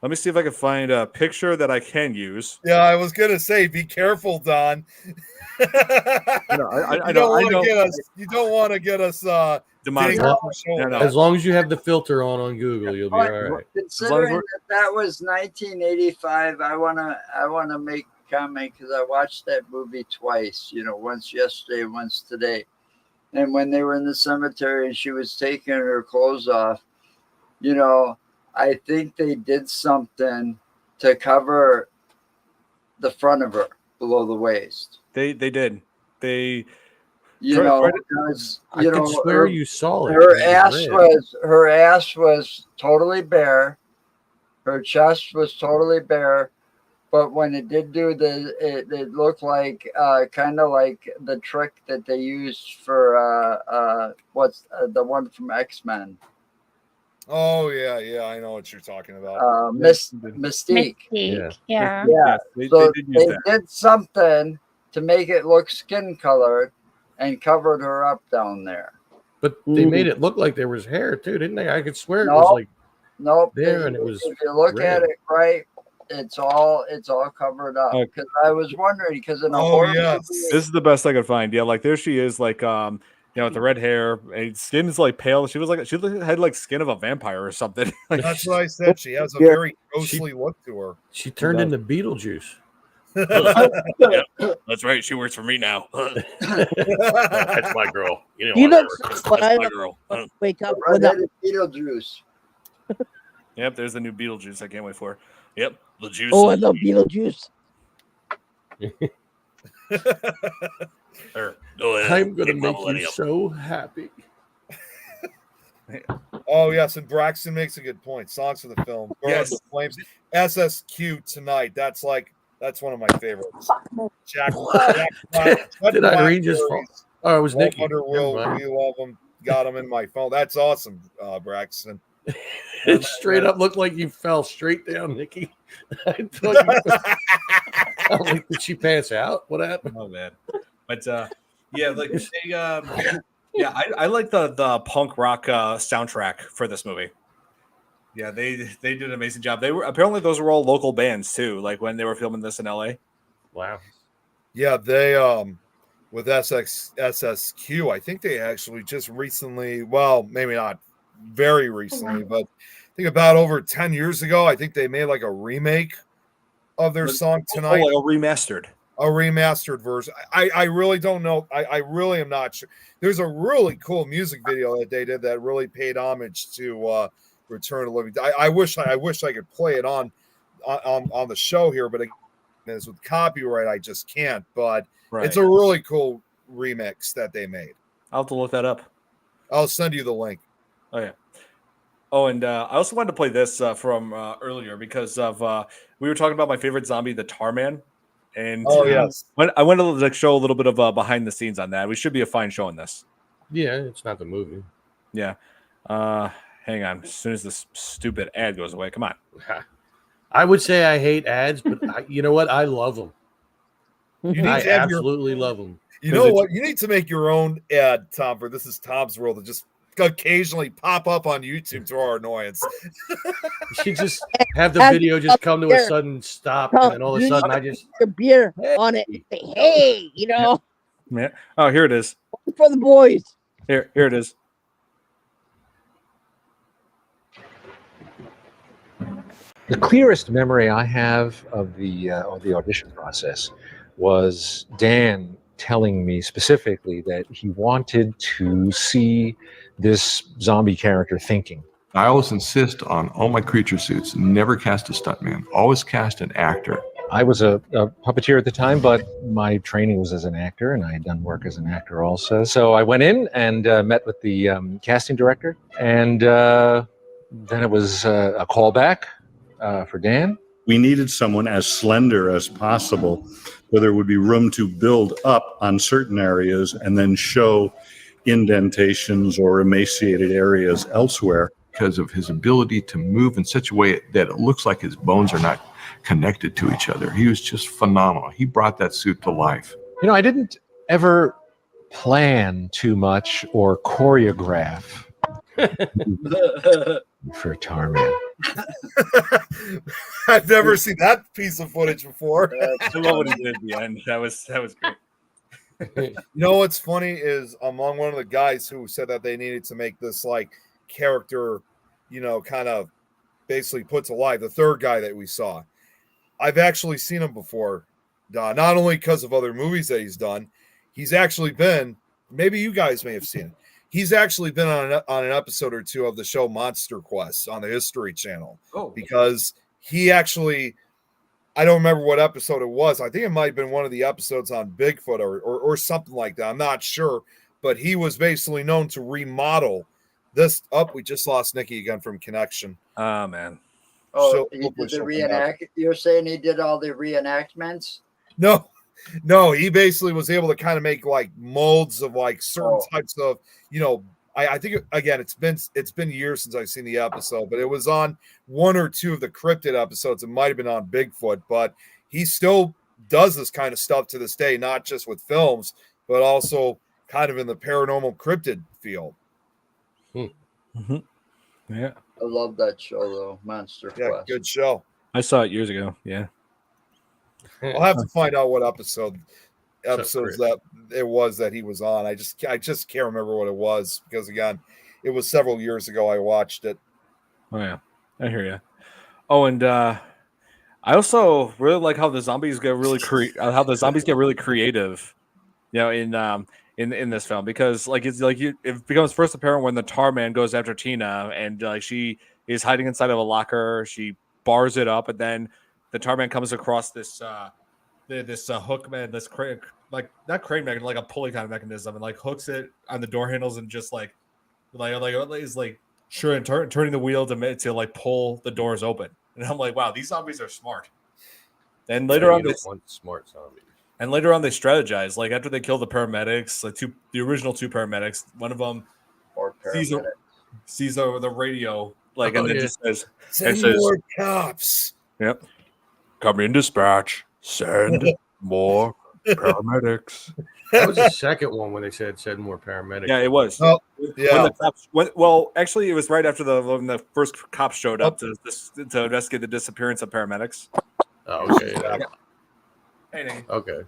let me see if I can find a picture that I can use. Yeah, I was gonna say, be careful, Don. I You don't want to get us demonetized. dinged for showing As long as you have the filter on Google, you'll be all right. Considering that was 1985, I wanna make a comment because I watched that movie twice. Once yesterday, once today. And when they were in the cemetery and she was taking her clothes off, I think they did something to cover the front of her below the waist. They did. They Because I could swear you saw it. her ass was totally bare. Her chest was totally bare. But when it did do it looked like kind of like the trick that they used for what's the one from X-Men. Oh yeah, I know what you're talking about. Mystique. Mystique. Yeah. Yeah, They so did use they that. did something to make it look skin colored and covered her up down there. But they made it look like there was hair too, didn't they? I could swear it No. was like Nope. there, and it was. If you look red. at it right, it's all covered up. Okay. Because I was wondering, because in a Oh horror yes. movie, This is the best I could find. Yeah, like there she is, like with the red hair, and skin is like pale. She had like skin of a vampire or something. Like, That's what I said. She has a very ghostly look to her. She turned into Beetlejuice. that's right. She works for me now. That's my girl. You You know, look when I girl. wake up without red-headed Beetlejuice. Yep, there's the new Beetlejuice. I can't wait for. Yep, the juice. I love Beetlejuice. I'm gonna make you so happy. Oh yes, and Braxton makes a good point. Songs for the film. Yes. The Flames. SSQ Tonight. That's one of my favorites. Jack Did Irene just fall? Oh, it was Nikki. Wonder Will, Never mind. we love him. Got him in my phone. That's awesome, Braxton. It straight up looked like you fell straight down, Nikki. I thought I was like, did she pass out? What happened? Oh man, but yeah, like they, I like the punk rock soundtrack for this movie. Yeah, they did an amazing job. They were apparently those were all local bands too. Like when they were filming this in LA. Wow. Yeah, they with SSQ, I think they actually just recently, well, maybe not very recently, but I think about over 10 years ago, I think they made like a remake of their song Tonight. Like a remastered version. I really don't know. I really am not sure. There's a really cool music video that they did that really paid homage to Return to Living. I wish I could play it on the show here, but it's with copyright. I just can't. But it's a really cool remix that they made. I'll have to look that up. I'll send you the link. Oh yeah. Oh, and I also wanted to play this from earlier because of we were talking about my favorite zombie, the Tar Man, and yes, I wanted to like show a little bit of behind the scenes on that. We should be a fine showing this. Yeah, it's not the movie. Yeah. Hang on. As soon as this stupid ad goes away, come on. I would say I hate ads, but you know what? I love them. I absolutely love them. You know what? You need to make your own ad, Tom, for This Is Tom's World to just occasionally pop up on YouTube to our annoyance. You just have the video just come to a sudden stop, and then all of a sudden I just your beer on it. Say, hey, you know. Yeah. Oh, here it is. For the boys. Here it is. The clearest memory I have of the audition process was Dan telling me specifically that he wanted to see this zombie character thinking. I always insist on all my creature suits, never cast a stuntman, always cast an actor. I was a puppeteer at the time, but my training was as an actor, and I had done work as an actor also. So I went in and met with the casting director, and then it was a callback for Dan. We needed someone as slender as possible, where there would be room to build up on certain areas and then show indentations or emaciated areas elsewhere. Because of his ability to move in such a way that it looks like his bones are not connected to each other. He was just phenomenal. He brought that suit to life. You know, I didn't ever plan too much or choreograph for Tarman. I've never seen that piece of footage before. I love what he did at the end. That was great. You know what's funny is among one of the guys who said that they needed to make this like character, you know, kind of basically put to life, the third guy that we saw. I've actually seen him before, not only because of other movies that he's done. He's actually been, maybe you guys may have seen it. He's actually been on an episode or two of the show Monster Quest on the History Channel. Oh, because he actually, I don't remember what episode it was. I think it might have been one of the episodes on Bigfoot or something like that. I'm not sure, but he was basically known to remodel this up. We just lost Nikki again from connection. Oh man. Oh, he did the reenact. You're saying he did all the reenactments? No, he basically was able to kind of make like molds of like certain types of, you know, I think again, it's been years since I've seen the episode, but it was on one or two of the cryptid episodes. It might have been on Bigfoot, but he still does this kind of stuff to this day, not just with films, but also kind of in the paranormal cryptid field. Mm-hmm. Yeah, I love that show though, Monster Quest. Good show. I saw it years ago. Yeah, I'll have to find out what episodes that it was that he was on. I just can't remember what it was because again, it was several years ago I watched it. Oh yeah, I hear you. Oh, and I also really like how the zombies get really creative. You know, in this film, because like it becomes first apparent when the tar man goes after Tina, and like she is hiding inside of a locker. She bars it up, and then the tar man comes across this hook man, this crane, like not crane mechanism, like a pulley kind of mechanism, and like hooks it on the door handles and just like is like sure turning the wheel to like pull the doors open. And I'm like, wow, these zombies are smart. And later on, smart zombies. And later on, they strategize. Like after they kill the paramedics, like the original two paramedics, one of them sees over the radio, like, and then just says, "Send more cops." Yep. Come in, dispatch. Send more paramedics. That was the second one when they said more paramedics. Yeah, it was. Oh, yeah. Well, actually, it was right after when the first cops showed up to investigate the disappearance of paramedics. Oh, okay. Okay.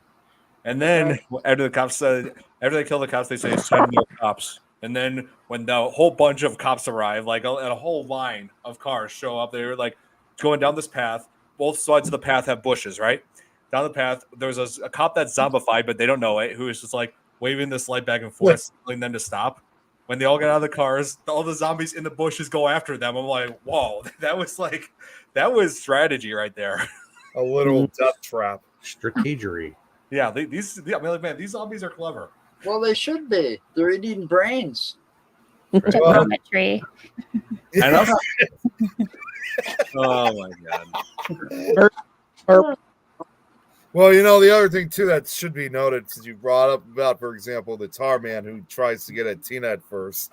And then after they kill the cops, they say send more cops. And then when the whole bunch of cops arrive, like a whole line of cars show up, they're like going down this path. Both sides of the path have bushes, right? Down the path, there's a cop that's zombified, but they don't know it, who is just like waving this light back and forth, telling them to stop. When they all get out of the cars, all the zombies in the bushes go after them. I'm like, whoa, that was strategy right there. A little death trap. Strategery. Yeah, these zombies are clever. Well, they should be. They're eating brains. Geometry. Oh my god. Well, you know, the other thing too that should be noted, since you brought up about, for example, the tar man who tries to get at Tina at first,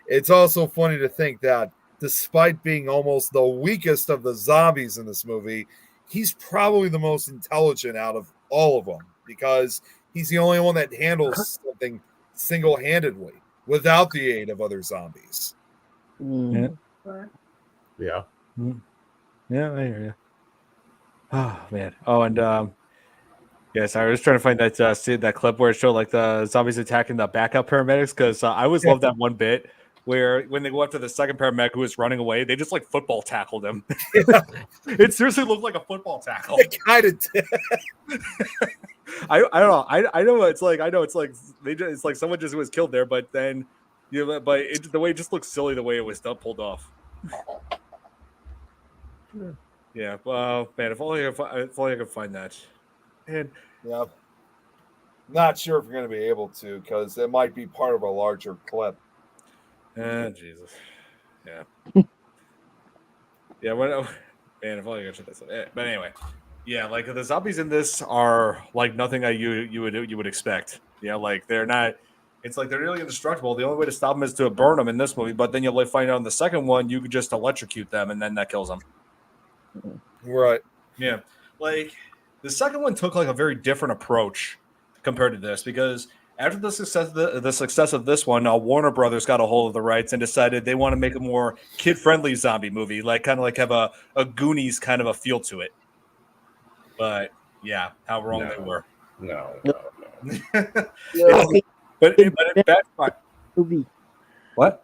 it's also funny to think that despite being almost the weakest of the zombies in this movie, he's probably the most intelligent out of all of them, because he's the only one that handles something single-handedly without the aid of other zombies. Yeah. Yeah. Yeah, I hear you. Oh man. Oh, and yes, I was trying to find that clip where it showed like the zombies attacking the backup paramedics, because I always love that one bit where when they go after the second paramedic who was running away, they just like football tackled him. Yeah. It seriously looked like a football tackle. It kind of did. I don't know. I know it's like someone just was killed there, but then the way it just looks silly the way it was pulled off. Yeah. Well, man, if only I could find that. And yeah, not sure if we're going to be able to, because it might be part of a larger clip. Jesus. Yeah. Yeah. Man, if only I could check this out. But anyway, yeah, like the zombies in this are like nothing that you would expect. Yeah, like they're not. It's like they're really indestructible. The only way to stop them is to burn them in this movie. But then you'll find out in the second one, you could just electrocute them, and then that kills them. Right. Yeah. Like the second one took like a very different approach compared to this, because after the success of this one, Warner Brothers got a hold of the rights and decided they want to make a more kid-friendly zombie movie, like kind of like have a Goonies kind of a feel to it. But yeah, how wrong they were. No. But it backfired. What?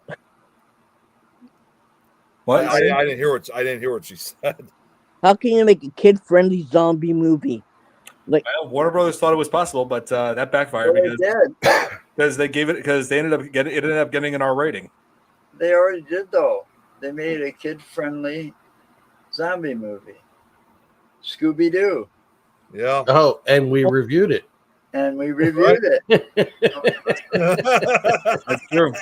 What? I didn't hear what she said. How can you make a kid-friendly zombie movie? Like, well, Warner Brothers thought it was possible, but that backfired because they ended up getting an R rating. They already did though. They made a kid-friendly zombie movie, Scooby-Doo. Yeah. Oh, and we reviewed it. That's true.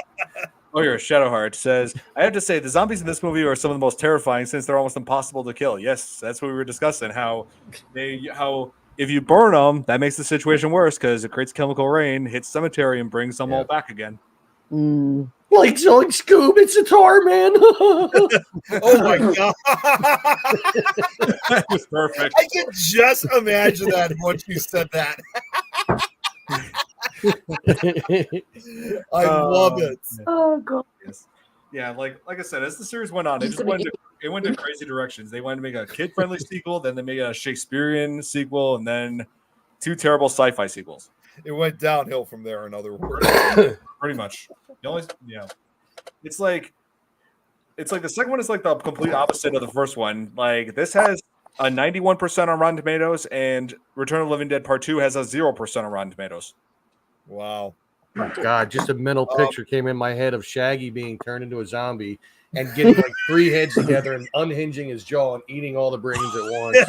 Oh, here, Shadowheart says, I have to say, the zombies in this movie are some of the most terrifying since they're almost impossible to kill. Yes, that's what we were discussing. How if you burn them, that makes the situation worse because it creates chemical rain, hits cemetery, and brings them all back again. Like Scoob, it's a tar man. Oh my god, That was perfect. I can just imagine that once you said that. I love it. Oh god. Yes. Yeah, like I said, as the series went on, it went to crazy directions. They wanted to make a kid-friendly sequel, then they made a Shakespearean sequel, and then 2 terrible sci-fi sequels. It went downhill from there, in other words. Pretty much. It's like the second one is like the complete opposite of the first one. Like this has a 91% on Rotten Tomatoes, and Return of the Living Dead Part 2 has a 0% on Rotten Tomatoes. Wow. God, just a mental picture came in my head of Shaggy being turned into a zombie and getting like 3 heads together and unhinging his jaw and eating all the brains at once.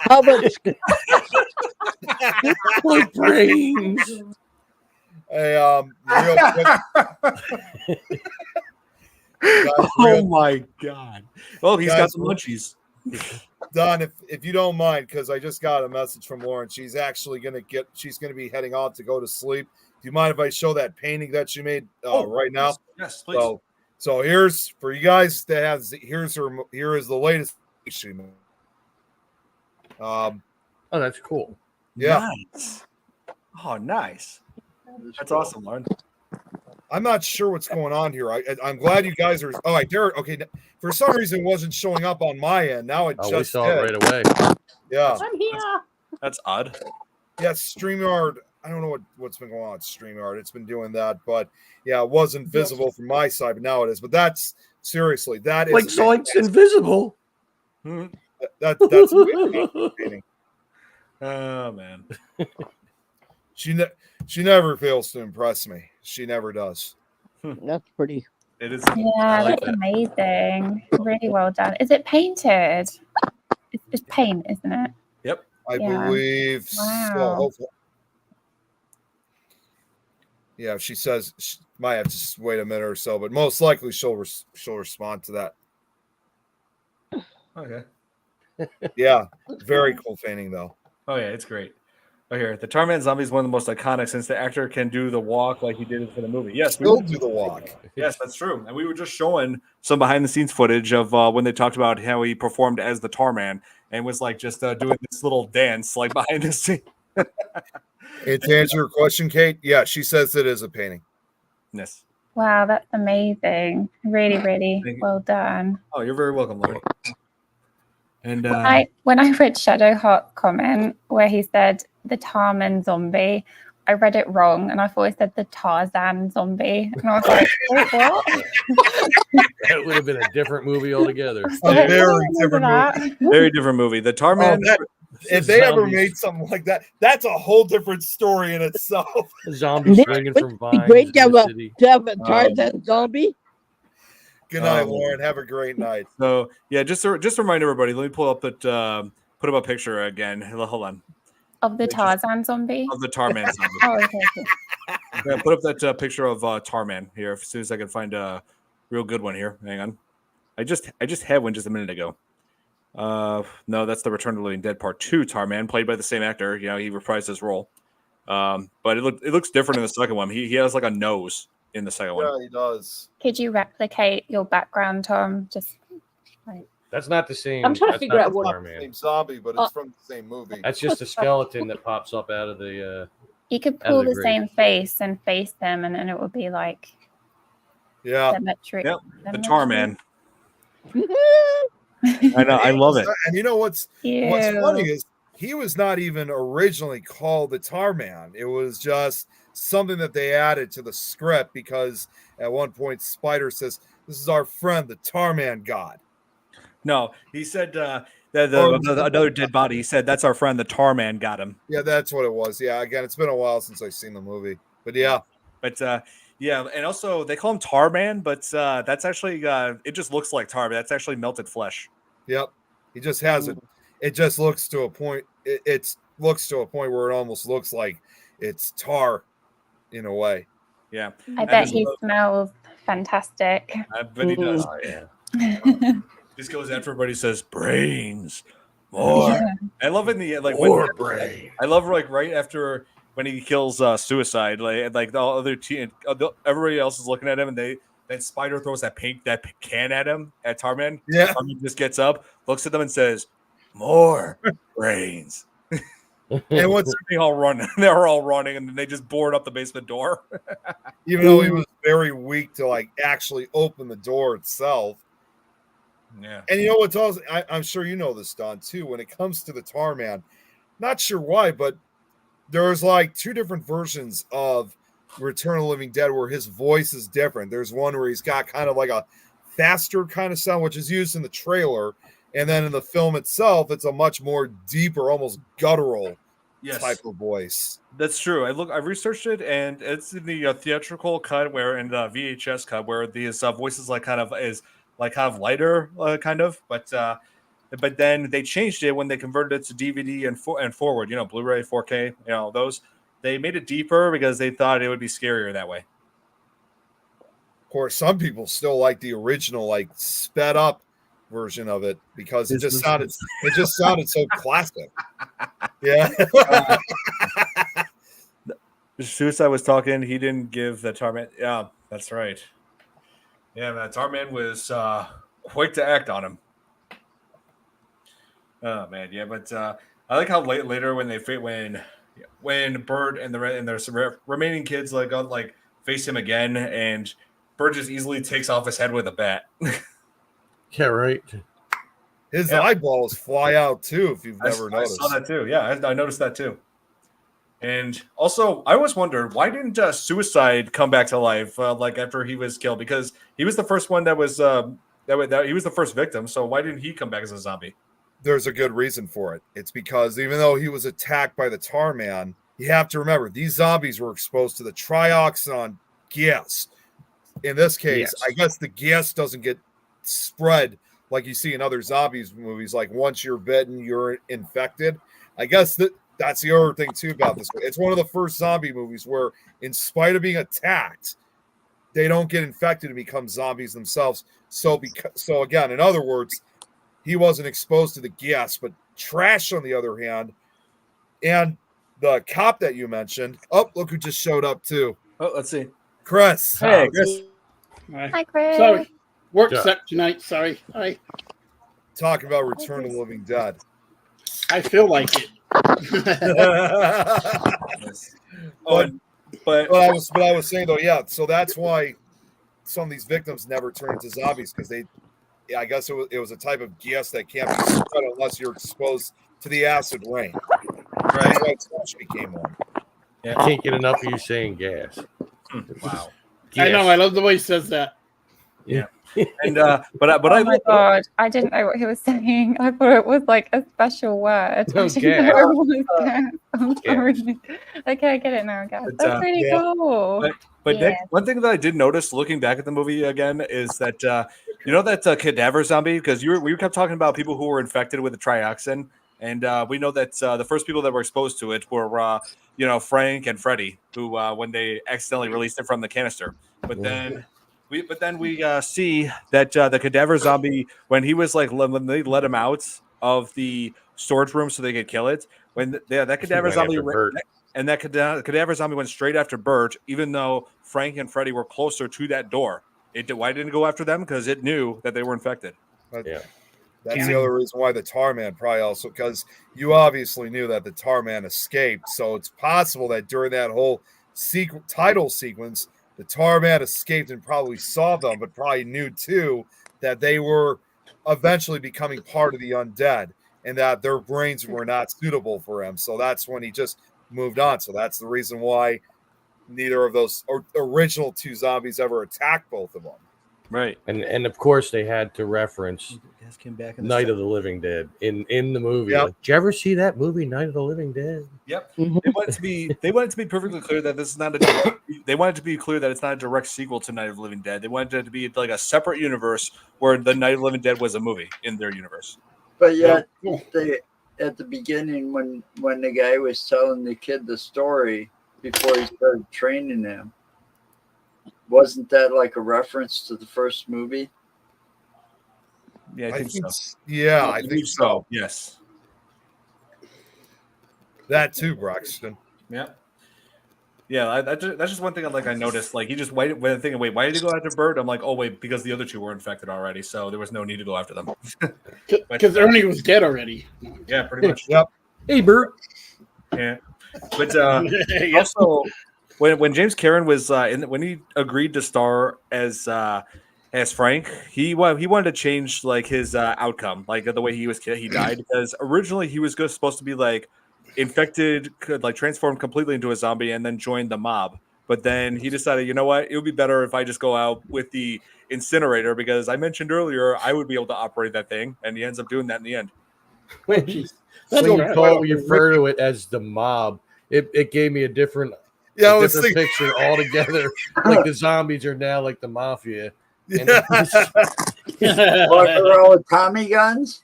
How about My brains. Hey, real quick. Guys, Oh my god! Well, he's got Guys, some munchies. Don, if you don't mind, because I just got a message from Lauren. She's actually gonna be heading out to go to sleep. Do you mind if I show that painting that she made right now? Yes, please. So here's for you guys that has here is the latest she made. Oh, that's cool. Yeah. Nice. Oh, nice. That's awesome, Lauren. I'm not sure what's going on here. I'm glad you guys are. Oh, right, there. Okay, for some reason, it wasn't showing up on my end. Now it just we saw did. it right away. Yeah, I'm here. That's odd. yeah. StreamYard. I don't know what's been going on with StreamYard. It's been doing that, but yeah, it wasn't visible from my side, but now it is. But that's seriously, that is Like Zoink's invisible. that's amazing. Oh man. She never fails to impress me. She never does. That's pretty. It is. Yeah, like that's amazing. Really well done. Is it painted? It's paint, isn't it? Yep. I Yeah. believe so. Wow. Hopefully. Yeah, she says she might have to just wait a minute or so, but most likely she'll respond to that. Okay. Yeah, very cool painting though. Oh yeah, it's great. Oh here, the Tarman zombie is one of the most iconic since the actor can do the walk like he did for the movie. Yes, Still do the walk. Yes, that's true. And we were just showing some behind the scenes footage of when they talked about how he performed as the Tarman and was like just doing this little dance like behind the scene. And to answer your question, Kate, yeah, she says it is a painting. Yes. Wow, that's amazing. Really, really Thank you. well done. Oh, you're very welcome, Laurie. And When I read Shadowheart's comment where he said the Tarman zombie, I read it wrong and I thought it said the Tarzan zombie. And I was like, wait, what? That would have been a different movie altogether. A Like, very what was different that? very different movie. The Tarman. If they ever Zombies. made something like that, that's a whole different story in itself. Zombies Nick, swinging would from it vines. be great to in have the a, city. to have a Tarzan zombie? Good night, Lauren. Have a great night. So yeah, just to remind everybody, let me pull up that put up a picture again. Hold on. Of the Tarzan zombie? Of the Tarman zombie. Oh, okay. Yeah, put up that picture of Tarman here as soon as I can find a real good one here. Hang on. I just had one just a minute ago. No, that's the Return of the Living Dead Part 2 Tarman, played by the same actor. You know, he reprised his role. But it looks different in the second one. He has like a nose in the second one. Yeah, he does. Could you replicate your background, Tom? Just like That's not the same. I'm trying to that's figure not out the what- Tar Same Man. zombie, but it's from the same movie. That's just a skeleton that pops up out of the. you could That pull would the be great. same face and face them, and then it would be like Yeah. symmetric. Yep, the symmetry. Tarman. I know, I love it. And you know what's Ew. funny is he was not even originally called the Tar Man. It was just something that they added to the script because at one point Spider says, "This is our friend, the Tar Man God." No, he said another dead body. He said that's our friend, the Tarman got him. Yeah, that's what it was. Yeah, again, it's been a while since I've seen the movie, but yeah, But yeah, and also they call him Tarman, but that's actually it just looks like tar, but that's actually melted flesh. yep. He just has it. It just looks to a point. It looks to a point where it almost looks like it's tar, in a way. Yeah, I bet he smells fantastic. I bet he does. Oh yeah. Just goes after everybody, says brains more. Yeah. I love in the like Or when, brain. I love like right after when he kills Suicide, like the other team, everybody else is looking at him, and then Spider throws that can at him at Tarman. Yeah. Tarman just gets up, looks at them, and says, "More brains." And what's They all run. They're all running, and then they just board up the basement door. even though he was very weak to like actually open the door itself. Yeah. And you know what's also, I'm sure you know this, Don, too. When it comes to the Tarman, not sure why, but there's like two different versions of Return of the Living Dead where his voice is different. There's one where he's got kind of like a faster kind of sound, which is used in the trailer, and then in the film itself, it's a much more deeper, almost guttural type of voice. That's true. I researched it, and it's in the theatrical cut, where in the VHS cut, where these voices kind of lighter, but then they changed it when they converted it to DVD and forward. Blu-ray, 4K. Those they made it deeper because they thought it would be scarier that way. Of course, some people still like the original, like sped up version of it because it just sounded so classic. Yeah. Suicide was talking. He didn't give the Tarman. Yeah, that's right. Yeah, man, Tarman was quick to act on him. Oh man, yeah, but I like how later when Bert and the remaining kids face him again, and Bert just easily takes off his head with a bat. Yeah, right. His eyeballs fly out too. If you've never noticed, I saw that too. Yeah, I noticed that too. And also, I always wondered why didn't Suicide come back to life after he was killed? Because he was the first one that was he was the first victim. So why didn't he come back as a zombie? There's a good reason for it. It's because even though he was attacked by the Tarman, you have to remember these zombies were exposed to the trioxin gas. In this case, I guess the gas doesn't get spread like you see in other zombies movies. Like once you're bitten, you're infected. I guess that's the other thing too about this. It's one of the first zombie movies where, in spite of being attacked, they don't get infected and become zombies themselves. So again, in other words, he wasn't exposed to the gas, but Trash, on the other hand, and the cop that you mentioned. Oh, look who just showed up too. Oh, let's see. Chris. Hey, Chris. Hi, Chris. Sorry. Work set tonight. Sorry. Hi. Talking about Return of the Living Dead. I feel like it. But I was saying though, yeah. So that's why some of these victims never turn into zombies because I guess it was a type of gas that can't be spread unless you're exposed to the acid rain. Right. That's why Trash became one. Yeah. I can't get enough of you saying gas. Wow. Gas. I know. I love the way he says that. Yeah. And oh my God, I didn't know what he was saying. I thought it was like a special word. No, I'm sorry. Okay, I get it now, guys. That's pretty cool. But Nick, one thing that I did notice looking back at the movie again is that that cadaver zombie, because we kept talking about people who were infected with the trioxin, and we know that the first people that were exposed to it were Frank and Freddy, who when they accidentally released it from the canister, but then we see that the cadaver zombie, when he was when they let him out of the storage room so they could kill it, that cadaver zombie and that cadaver zombie went straight after Bert, even though Frank and Freddy were closer to that door. Why didn't it go after them? Because it knew that they were infected. That's the other reason why the Tarman probably also, because you obviously knew that the Tarman escaped. So it's possible that during that whole title sequence, the Tarman escaped and probably saw them, but probably knew too that they were eventually becoming part of the undead and that their brains were not suitable for him. So that's when he just moved on. So that's the reason why neither of those original two zombies ever attacked both of them. Right. And of course they had to reference Night of the Living Dead in the movie. Yep. Like, did you ever see that movie, Night of the Living Dead? Yep. They wanted to be perfectly clear that this is not they wanted to be clear that it's not a direct sequel to Night of the Living Dead. They wanted it to be like a separate universe where the Night of the Living Dead was a movie in their universe. But yet at the beginning when the guy was telling the kid the story before he started training him, wasn't that like a reference to the first movie? Yeah, I think so. Yeah, I think so. Yes. That too, Braxton. Yeah. Yeah, that's just one thing I noticed. Like he just waited when thinking, wait, why did he go after Bert? I'm like, oh wait, because the other two were infected already, so there was no need to go after them. Because Ernie was dead already. Yeah, pretty much. Yep. Hey, Bert. Yeah, but also when James Cameron was when he agreed to star as Frank, he wanted to change like his outcome, like the way he died, because originally he was supposed to be like infected, could like transform completely into a zombie and then join the mob. But then he decided, you know what, it would be better if I just go out with the incinerator, because I mentioned earlier I would be able to operate that thing, and he ends up doing that in the end. When you refer to it as the mob, it gave me a different picture altogether. Like the zombies are now like the mafia. Yeah. They're all Tommy guns.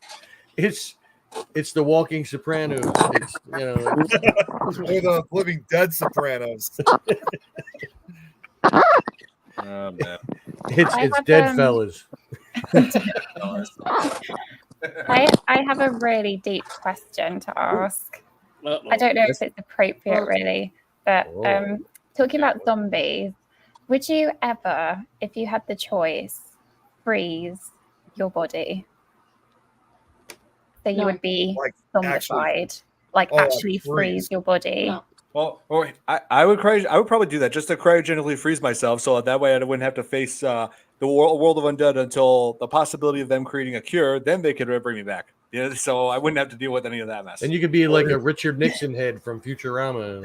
It's the Walking Sopranos. It's They're the Living Dead Sopranos. Oh man, it's dead fellas. I have a really deep question to ask. I don't know if it's appropriate, really, but talking about zombies, would you ever, if you had the choice, freeze your body? So you would be zombified, actually freeze your body. No. Well, I would probably do that just to cryogenically freeze myself, so that way I wouldn't have to face the world of undead until the possibility of them creating a cure. Then they could bring me back. Yeah, so I wouldn't have to deal with any of that mess. And you could be like a Richard Nixon head from Futurama.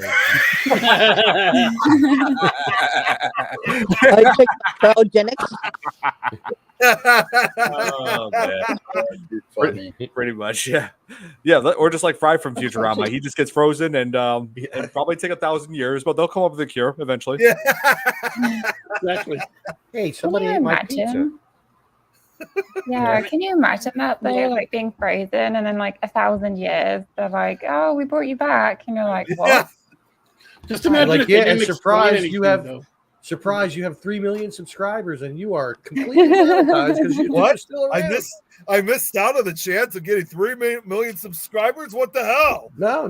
Cryogenics. Oh man, pretty much, yeah. Or just like Fry from Futurama. He just gets frozen and probably take 1,000 years, but they'll come up with a cure eventually. Yeah, Exactly. Hey, somebody ate my pizza. Yeah, can you imagine that though, like being frozen and then like 1,000 years, they're like, "Oh, we brought you back," and you're like, "What?" Yeah. Just imagine. Like, if they and didn't surprise, explain you have anything, though. surprise, you have 3 million subscribers, and you are completely monetized because you're still around. I missed out on the chance of getting 3 million subscribers. What the hell? No,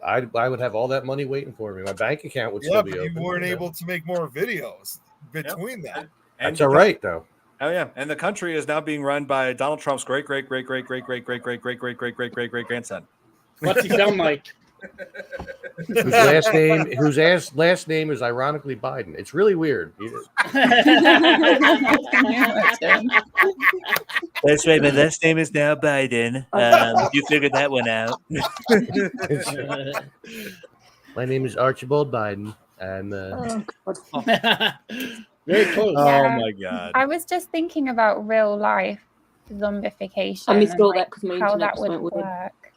I would have all that money waiting for me. My bank account would still be open. You weren't able to make more videos between that. That's all right, though. Oh yeah, and the country is now being run by Donald Trump's great grandson. What's he sound like? Whose last name is ironically Biden. It's really weird. That's right. My last name is now Biden. You figured that one out. My name is Archibald Biden. I'm very close. Yeah. Oh my god! I was just thinking about real life zombification. I missed all and, that because my how internet that would went weird. work.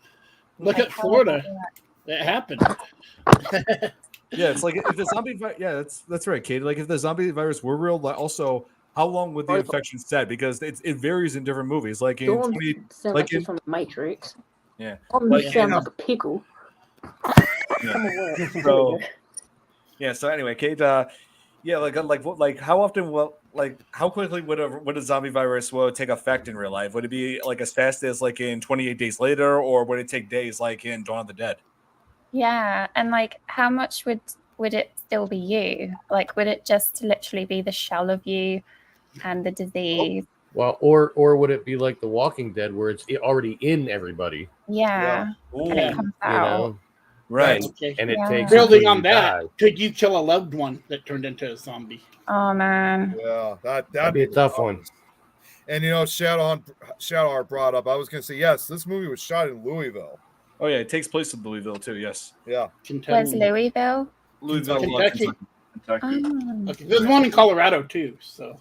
Look Like, at how Florida. would that work? It happened. Yeah, it's like if the zombie. Yeah, that's right, Kate. Like if the zombie virus were real, also how long would the infection set? Because it varies in different movies. Like in Dawn 20, sounds like like she's in from the Matrix. yeah, Like, sounds like a pickle. yeah. So anyway, Kate. Yeah, like how often will how quickly would a zombie virus take effect in real life? Would it be like as fast as like in 28 Days Later, or would it take days like in Dawn of the Dead? Yeah, and like how much would it still be you? Like would it just literally be the shell of you and the disease? Well, or would it be like The Walking Dead, where it's already in everybody? Yeah, and it comes You out. know? Right. Okay. And it takes Building until on you that, die. could you kill a loved one that turned into a zombie? Oh man. Yeah, That'd be a tough one. And Shadowheart brought up. I was going to say yes. This movie was shot in Louisville. Oh yeah, it takes place in Louisville too. Yes. Yeah. Where's Louisville? Louisville, Kentucky. Kentucky. Oh. Okay. There's one in Colorado too. So,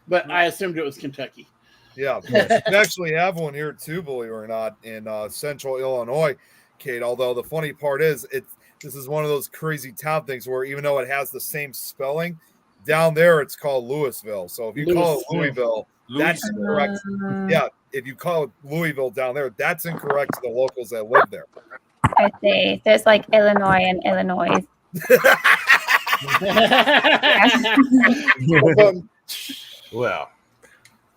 but I assumed it was Kentucky. Yeah, we actually have one here too, believe it or not, in central Illinois, Kate. Although the funny part is, this is one of those crazy town things where even though it has the same spelling, down there it's called Louisville. So if you call it Louisville, that's correct. Yeah, if you call it Louisville down there, that's incorrect to the locals that live there. I see. So it's like Illinois and Illinois. Well.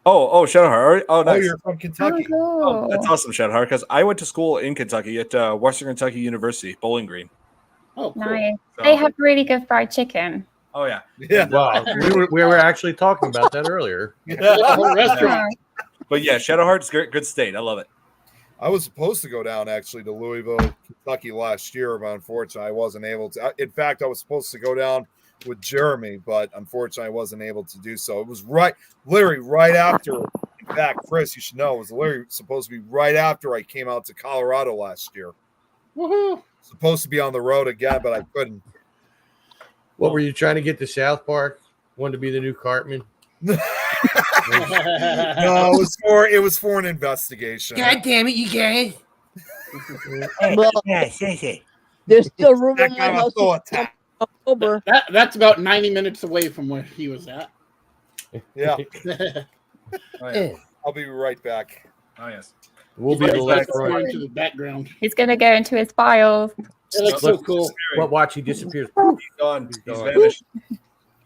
Oh, Shadowheart. Oh, nice. Oh, you're from Kentucky. Oh, That's awesome, Shadowheart. Because I went to school in Kentucky at Western Kentucky University, Bowling Green. Oh, cool. Nice. So- They have really good fried chicken. Oh yeah. Yeah. Well, we were actually talking about that earlier. The whole restaurant. But yeah, Shadowheart's good state. I love it. I was supposed to go down actually to Louisville, Kentucky last year, but unfortunately I wasn't able to. In fact, I was supposed to go down with Jeremy, but unfortunately I wasn't able to do so. It was literally right after. In fact, Chris, you should know, it was literally supposed to be right after I came out to Colorado last year. Woohoo! Supposed to be on the road again, but I couldn't. What were you trying to get to South Park? Wanted to be the new Cartman? No, it was for an investigation. God damn it, you guys. Well, there's still room That in my kind of house thought. in October. That's about 90 minutes away from where he was at. Yeah, Oh, yeah. I'll be right back. Oh yes. We'll be the left Going front. to the background. He's going to go into his files. It looks so cool. What? Watch, he disappears. He's gone. He's gone. vanished.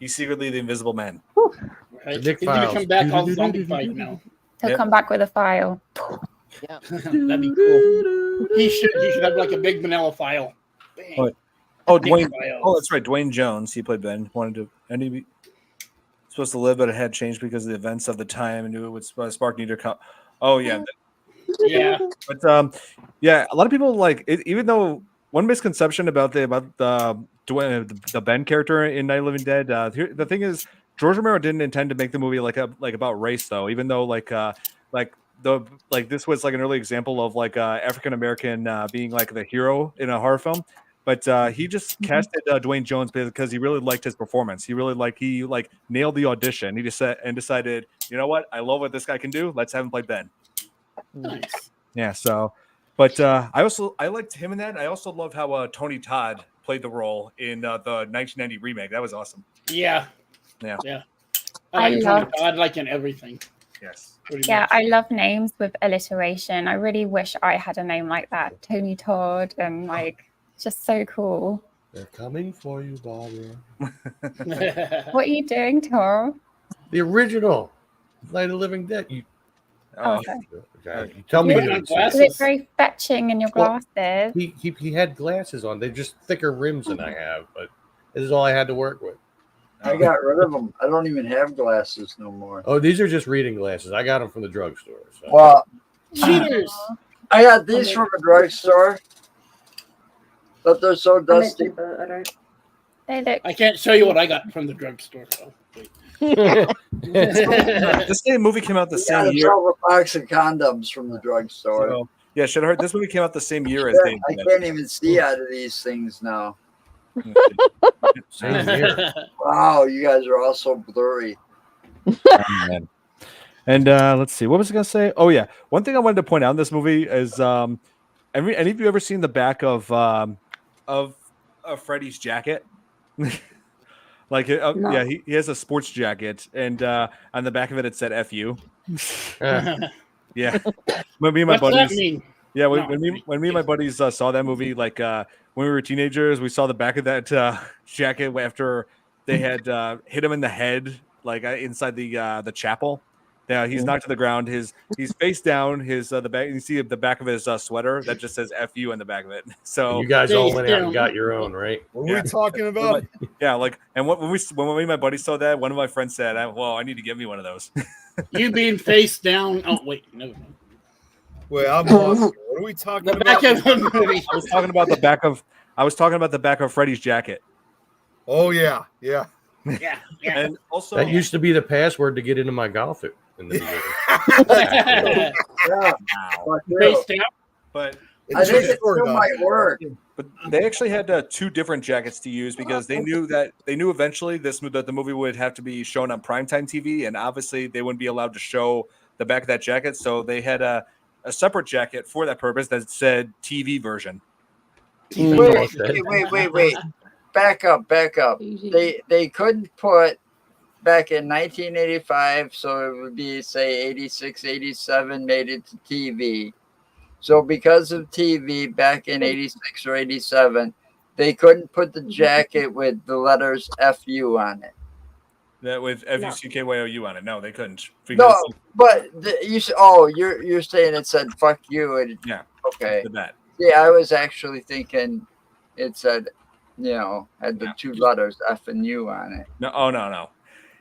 He's secretly the Invisible Man. Right? Nick He's gonna Files. come back all zombified now. He'll Yep. come back with a file. Yeah. That'd be cool. He should have like a big vanilla file. Bang. Oh, Big Dwayne. files. Oh, that's right. Dwayne Jones. He played Ben. Wanted to. And he supposed to live, but it had changed because of the events of the time, and knew it would spark neither. Oh yeah. Yeah. But yeah, a lot of people like it, even though one misconception about the Ben character in Night of the Living Dead. The thing is, George Romero didn't intend to make the movie like about race though. Even though this was like an early example of like African American being like the hero in a horror film. But he just casted Dwayne Jones because he really liked his performance. He nailed the audition. He just decided, you know what, I love what this guy can do. Let's have him play Ben. Nice. Yeah. So, but I liked him in that. I also love how Tony Todd played the role in the 1990 remake. That was awesome. Yeah. Yeah. Yeah. I like in everything. Yes. Yeah, I love names with alliteration. I really wish I had a name like that. Tony Todd and like just so cool. They're coming for you, Barbara. What are you doing, Tom? The original Night of the Living Dead. You Okay. you tell me. Is it very fetching in your glasses? He had glasses on. They're just thicker rims than I have, but this is all I had to work with. I got rid of them. I don't even have glasses no more. Oh, these are just reading glasses. I got them from the drugstore. So. Well, cheaters. I got these from a drugstore, but they're so dusty. They look. I can't show you what I got from the drugstore. So. This same movie came out the I same year. a box of condoms from the drugstore. So, yeah, should have heard. This movie came out the same year as I Dave. can't even see out of these things now. Same here. Wow, you guys are all so blurry. And let's see, what was I gonna say? Oh yeah, one thing I wanted to point out in this movie is, any of you ever seen the back of Freddy's jacket? No. Yeah, he has a sports jacket, and on the back of it said "F you." Yeah, when me and my What's buddies. that mean? Yeah, when, No. when me and my buddies saw that movie, like when we were teenagers, we saw the back of that jacket after they had hit him in the head, like inside the chapel. Yeah, he's knocked to the ground. He's face down. The back. You see the back of his sweater that just says "F you" on the back of it. So You guys all went out and got your own, right? What are we talking about? yeah, like, and when me and my buddy saw that, one of my friends said, "Well, I need to get me one of those." You being face down. Oh wait, no. Wait, I'm lost. What are we talking The about? back of the movie. I was talking about the back of Freddy's jacket. Oh yeah, yeah. Yeah, yeah. And also, That used to be the password to get into my golf in the beginning. Yeah, fuck you. Face down. but I think it still might work. But they actually had two different jackets to use because they knew eventually that the movie would have to be shown on primetime TV, and obviously they wouldn't be allowed to show the back of that jacket. So they had a separate jacket for that purpose that said TV version. Wait. Back up. They couldn't put back in 1985, so it would be say 86, 87 made it to TV. So because of TV back in 86 or 87, they couldn't put the jacket with the letters FU on it. That with FUCKYOU on it. No, they couldn't. No, but you're saying it said "fuck you." And, yeah. Okay. The bat. Yeah, I was actually thinking it said had the two letters F and U on it. No, no.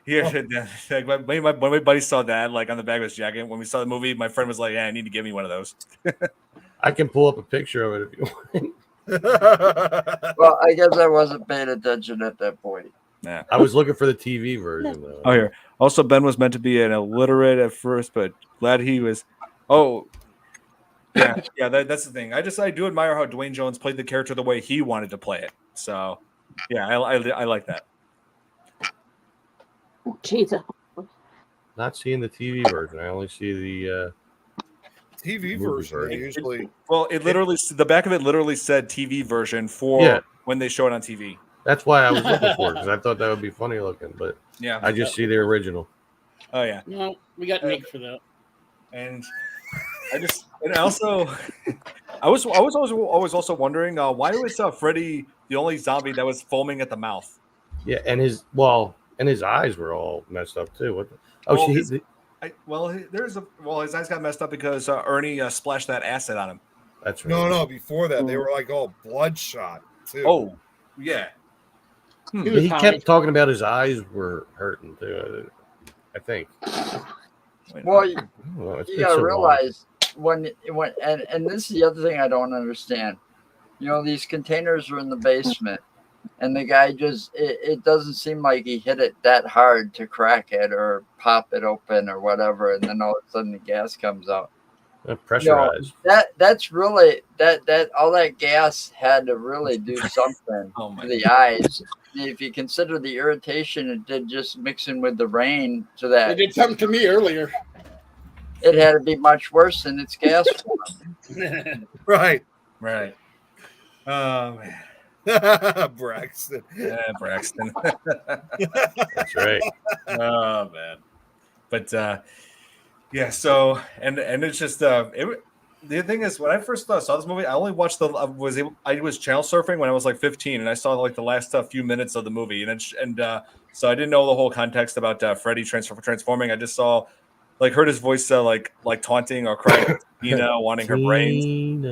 Here, like, when my buddy saw that, like on the back of his jacket, when we saw the movie, my friend was like, "Yeah, I need to give me one of those." I can pull up a picture of it if you want. Well, I guess I wasn't paying attention at that point. Yeah. I was looking for the TV version though. Oh, here. Also, Ben was meant to be an illiterate at first, but glad he was. Oh, yeah. That's the thing. I do admire how Dwayne Jones played the character the way he wanted to play it. So, yeah, I like that. Jesus. Not seeing the TV version. I only see the TV movie version. They usually. Well, the back of it literally said TV version for when they show it on TV. That's why I was looking for it, because I thought that would be funny looking, but yeah, I just see the original. Oh yeah. No, we got Nick for that. And I was also wondering why was Freddy the only zombie that was foaming at the mouth? Yeah, and his eyes were all messed up too. What? His eyes got messed up because Ernie splashed that acid on him. That's right. No, before that they were like all bloodshot too. Oh, yeah. He kept talking about his eyes were hurting too. I think. Well, you gotta realize when and this is the other thing I don't understand. These containers are in the basement, and the guy it doesn't seem like he hit it that hard to crack it or pop it open or whatever, and then all of a sudden the gas comes out. Pressurized. That's really that all that gas had to really do something to the eyes. If you consider the irritation it did just mixing with the rain, so that it did something to me earlier. It had to be much worse than its gas form. Right. Oh man. Braxton. Yeah, Braxton. That's right. Oh man. But yeah, so and it's just the thing is, when I first saw this movie, I only watched I was channel surfing when I was like 15, and I saw like the last few minutes of the movie, and so I didn't know the whole context about Freddy transforming. I just heard his voice like taunting or crying, wanting her brains.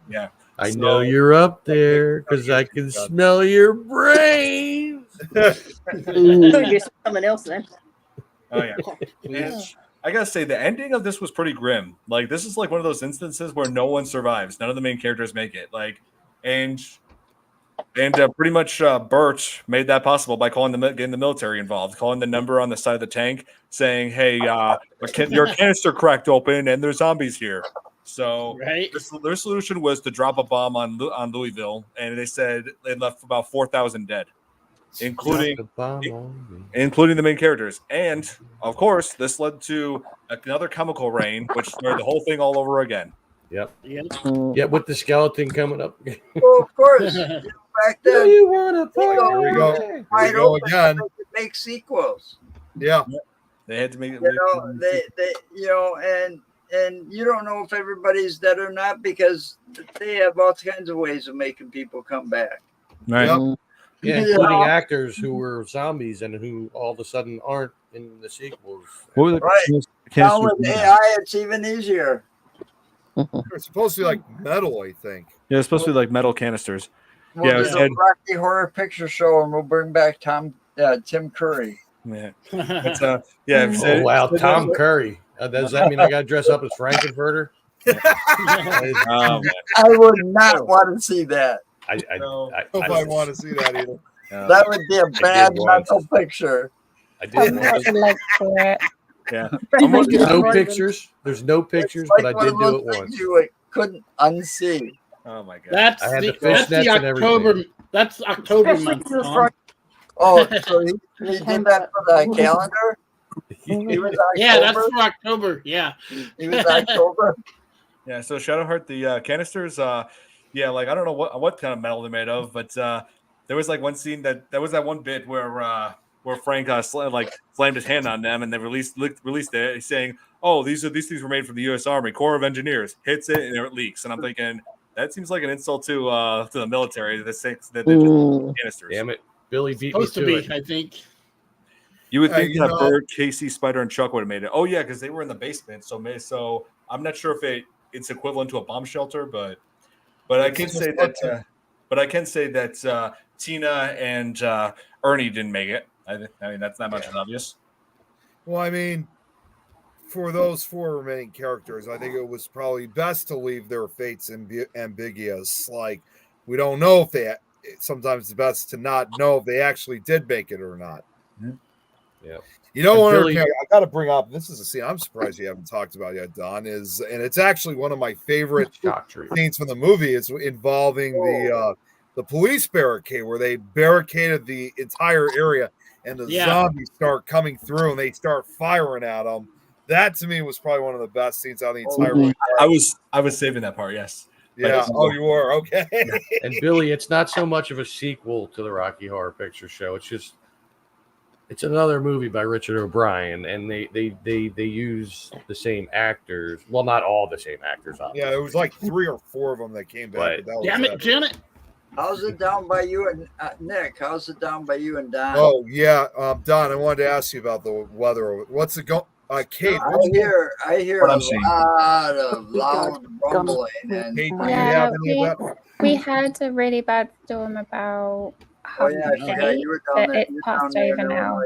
Yeah. I know you're up there because I can smell your brains. You're someone else then. Oh yeah. And I gotta say, the ending of this was pretty grim. Like, this is like one of those instances where no one survives. None of the main characters make it. And pretty much Bert made that possible by getting the military involved, calling the number on the side of the tank, saying, "Hey, your canister cracked open, and there's zombies here." So their solution was to drop a bomb on Louisville, and they said they left about 4,000 dead, including the main characters. And of course, this led to another chemical rain, which started the whole thing all over again. Yep. Yeah, with the skeleton coming up. Well, of course. Back then, you want to play? Here we go. Here we go again. Make sequels. Yeah. They had to make. And you don't know if everybody's dead or not because they have all kinds of ways of making people come back. Right. Yep. Yeah, including actors who were zombies and who all of a sudden aren't in the sequels. What were the Now with AI, it's even easier. It's supposed to be like metal, I think. Yeah, it's supposed to be like metal canisters. We'll do a Rocky Horror Picture Show, and we'll bring back Tim Curry. Yeah. Oh, wow, Tom Curry. Does that mean I got to dress up as Frankenfurter? I would not want to see that. I want to see that either. That would be a bad mental picture. I did. Yeah. There's no pictures. There's no pictures, but I did do it once. You couldn't unsee. Oh my god! That's the October. That's October month. Oh, so he did that for the calendar. Yeah, that's for October. Yeah, he was October. Yeah. So Shadowheart, the canisters. I don't know what kind of metal they're made of, but there was like one scene that was that one bit where Frank slammed his hand on them, and they released it, saying, "Oh, these things were made from the U.S. Army Corps of Engineers." Hits it, and it leaks, and I'm thinking that seems like an insult to the military. The canisters. Damn it, Billy beat me to it. I think. You would think that Bird, Casey, Spider, and Chuck would have made it. Oh yeah, because they were in the basement. So I'm not sure if it's equivalent to a bomb shelter, but I can say that. But I can say that Tina and Ernie didn't make it. I mean, that's not much obvious. Well, I mean, for those 4 remaining characters, I think it was probably best to leave their fates ambiguous. Like, we don't know if they. Sometimes it's best to not know if they actually did make it or not. Yeah. You know, one Billy, I got to bring up. This is a scene I'm surprised you haven't talked about yet, Don. And it's actually one of my favorite scenes from the movie. It's involving the police barricade where they barricaded the entire area, and the zombies start coming through and they start firing at them. That to me was probably one of the best scenes out of the entire movie. I was saving that part. Yes. Yeah. Oh, you were okay. And Billy, it's not so much of a sequel to the Rocky Horror Picture Show. It's another movie by Richard O'Brien, and they use the same actors. Well, not all the same actors, obviously. Yeah, it was like 3 or 4 of them that came back. But Damn it, Janet. How's it down by you and Nick? How's it down by you and Don? Oh yeah, Don. I wanted to ask you about the weather. What's it going? Kate, I hear a lot of loud rumbling. And Kate, do you have any of that? We had a really bad storm about half you were but down there. it's passed over now.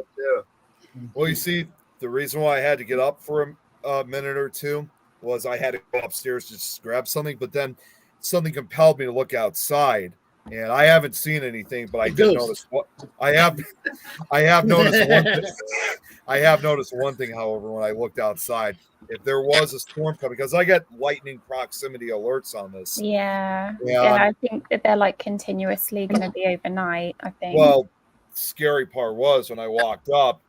Well, you see, the reason why I had to get up for a minute or two was I had to go upstairs to just grab something, but then something compelled me to look outside. And I haven't seen anything, but I did notice what I have noticed one thing. I have noticed one thing, however, when I looked outside, if there was a storm coming, because I get lightning proximity alerts on this. Yeah, I think that they're like continuously going to be overnight. I think. Well, scary part was when I walked up,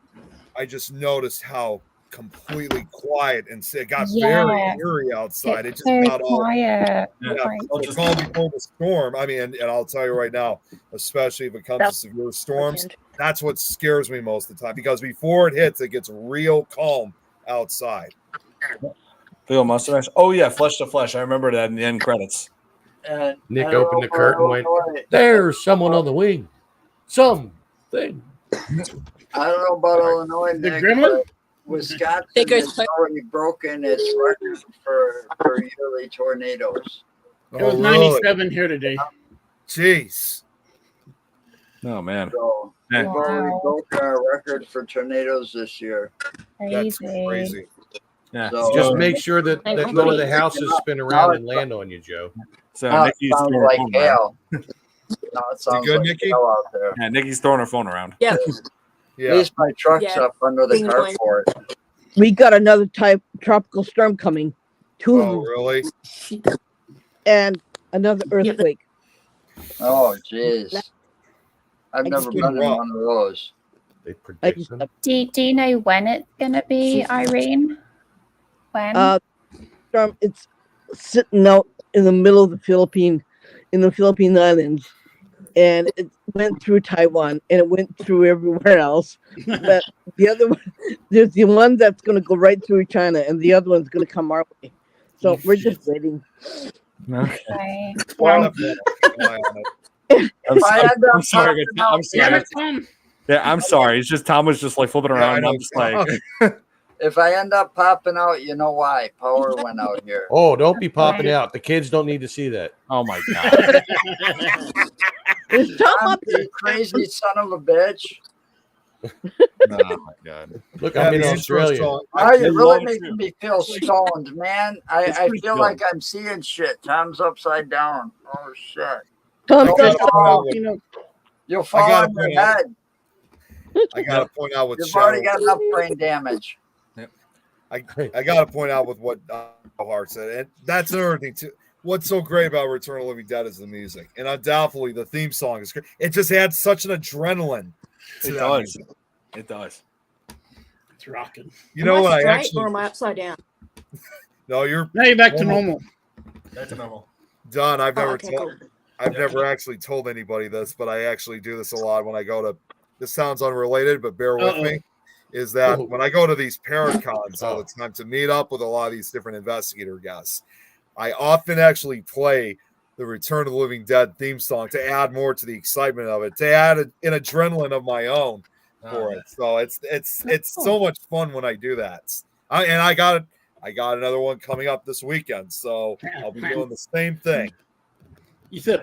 I just noticed how completely quiet and it got very eerie outside. It just got all quiet. It's all before the storm. I mean, and I'll tell you right now, especially if it comes to severe storms, that's what scares me most of the time, because before it hits, it gets real calm outside. Bill mustache. Oh yeah, Flesh to Flesh. I remember that in the end credits. Nick opened the curtain and went, "There's someone on the wing. Something." I don't know about Illinois, Nick, but Wisconsin has already broken its record for yearly tornadoes. It was 97 here today. Jeez. Oh man. So we've already broken our record for tornadoes this year. That's crazy. Yeah. So, just make sure that none of the houses spin around and land on you, Joe. So Nikki's sounds like hail. No, it sounds good, like Nikki? hail out there. Yeah, Nikki's throwing her phone around. Yeah. Yeah. At least my truck's up under the carport. We got another tropical storm coming. 2 of them. Oh, really? And another earthquake. Oh, jeez. I've never been in one of those. They predict them. Do you know when it's going to be, Irene? When? Storm. It's sitting out in the middle of the Philippine Islands, and it went through Taiwan and it went through everywhere else. But the other one, there's the one that's going to go right through China, and the other one's going to come our way. So we're just waiting. Okay. I'm sorry. I'm sorry. Yeah, I'm sorry. It's just Tom was just like flipping around. And I'm just like, if I end up popping out, you know why? Power went out here. Oh, don't be popping out. The kids don't need to see that. oh my god. Is Tom up You crazy son of a bitch. Oh my god. Look, I'm in Australia. Now you're really making me feel stoned, man. I feel like I'm seeing shit. Tom's upside down. Oh shit. Tom's You'll fall on your head. I gotta point out what You've already got enough brain damage. I gotta point out with what Hart said, and that's another thing too. What's so great about Return of the Living Dead is the music, and undoubtedly the theme song is great. It just adds such an adrenaline to that music. It does. It's rocking. You know what? Or am I upside down? No, you're now you're back to normal. Back to normal. Don, I've never cool. I've never actually told anybody this, but I actually do this a lot when I go to. This sounds unrelated, but bear with me. Is that when I go to these paracons all the time to meet up with a lot of these different investigator guests, I often actually play the Return of the Living Dead theme song to add more to the excitement of it, to add an adrenaline of my own for it. So it's so much fun when I do that. I got another one coming up this weekend, so I'll be doing the same thing. You said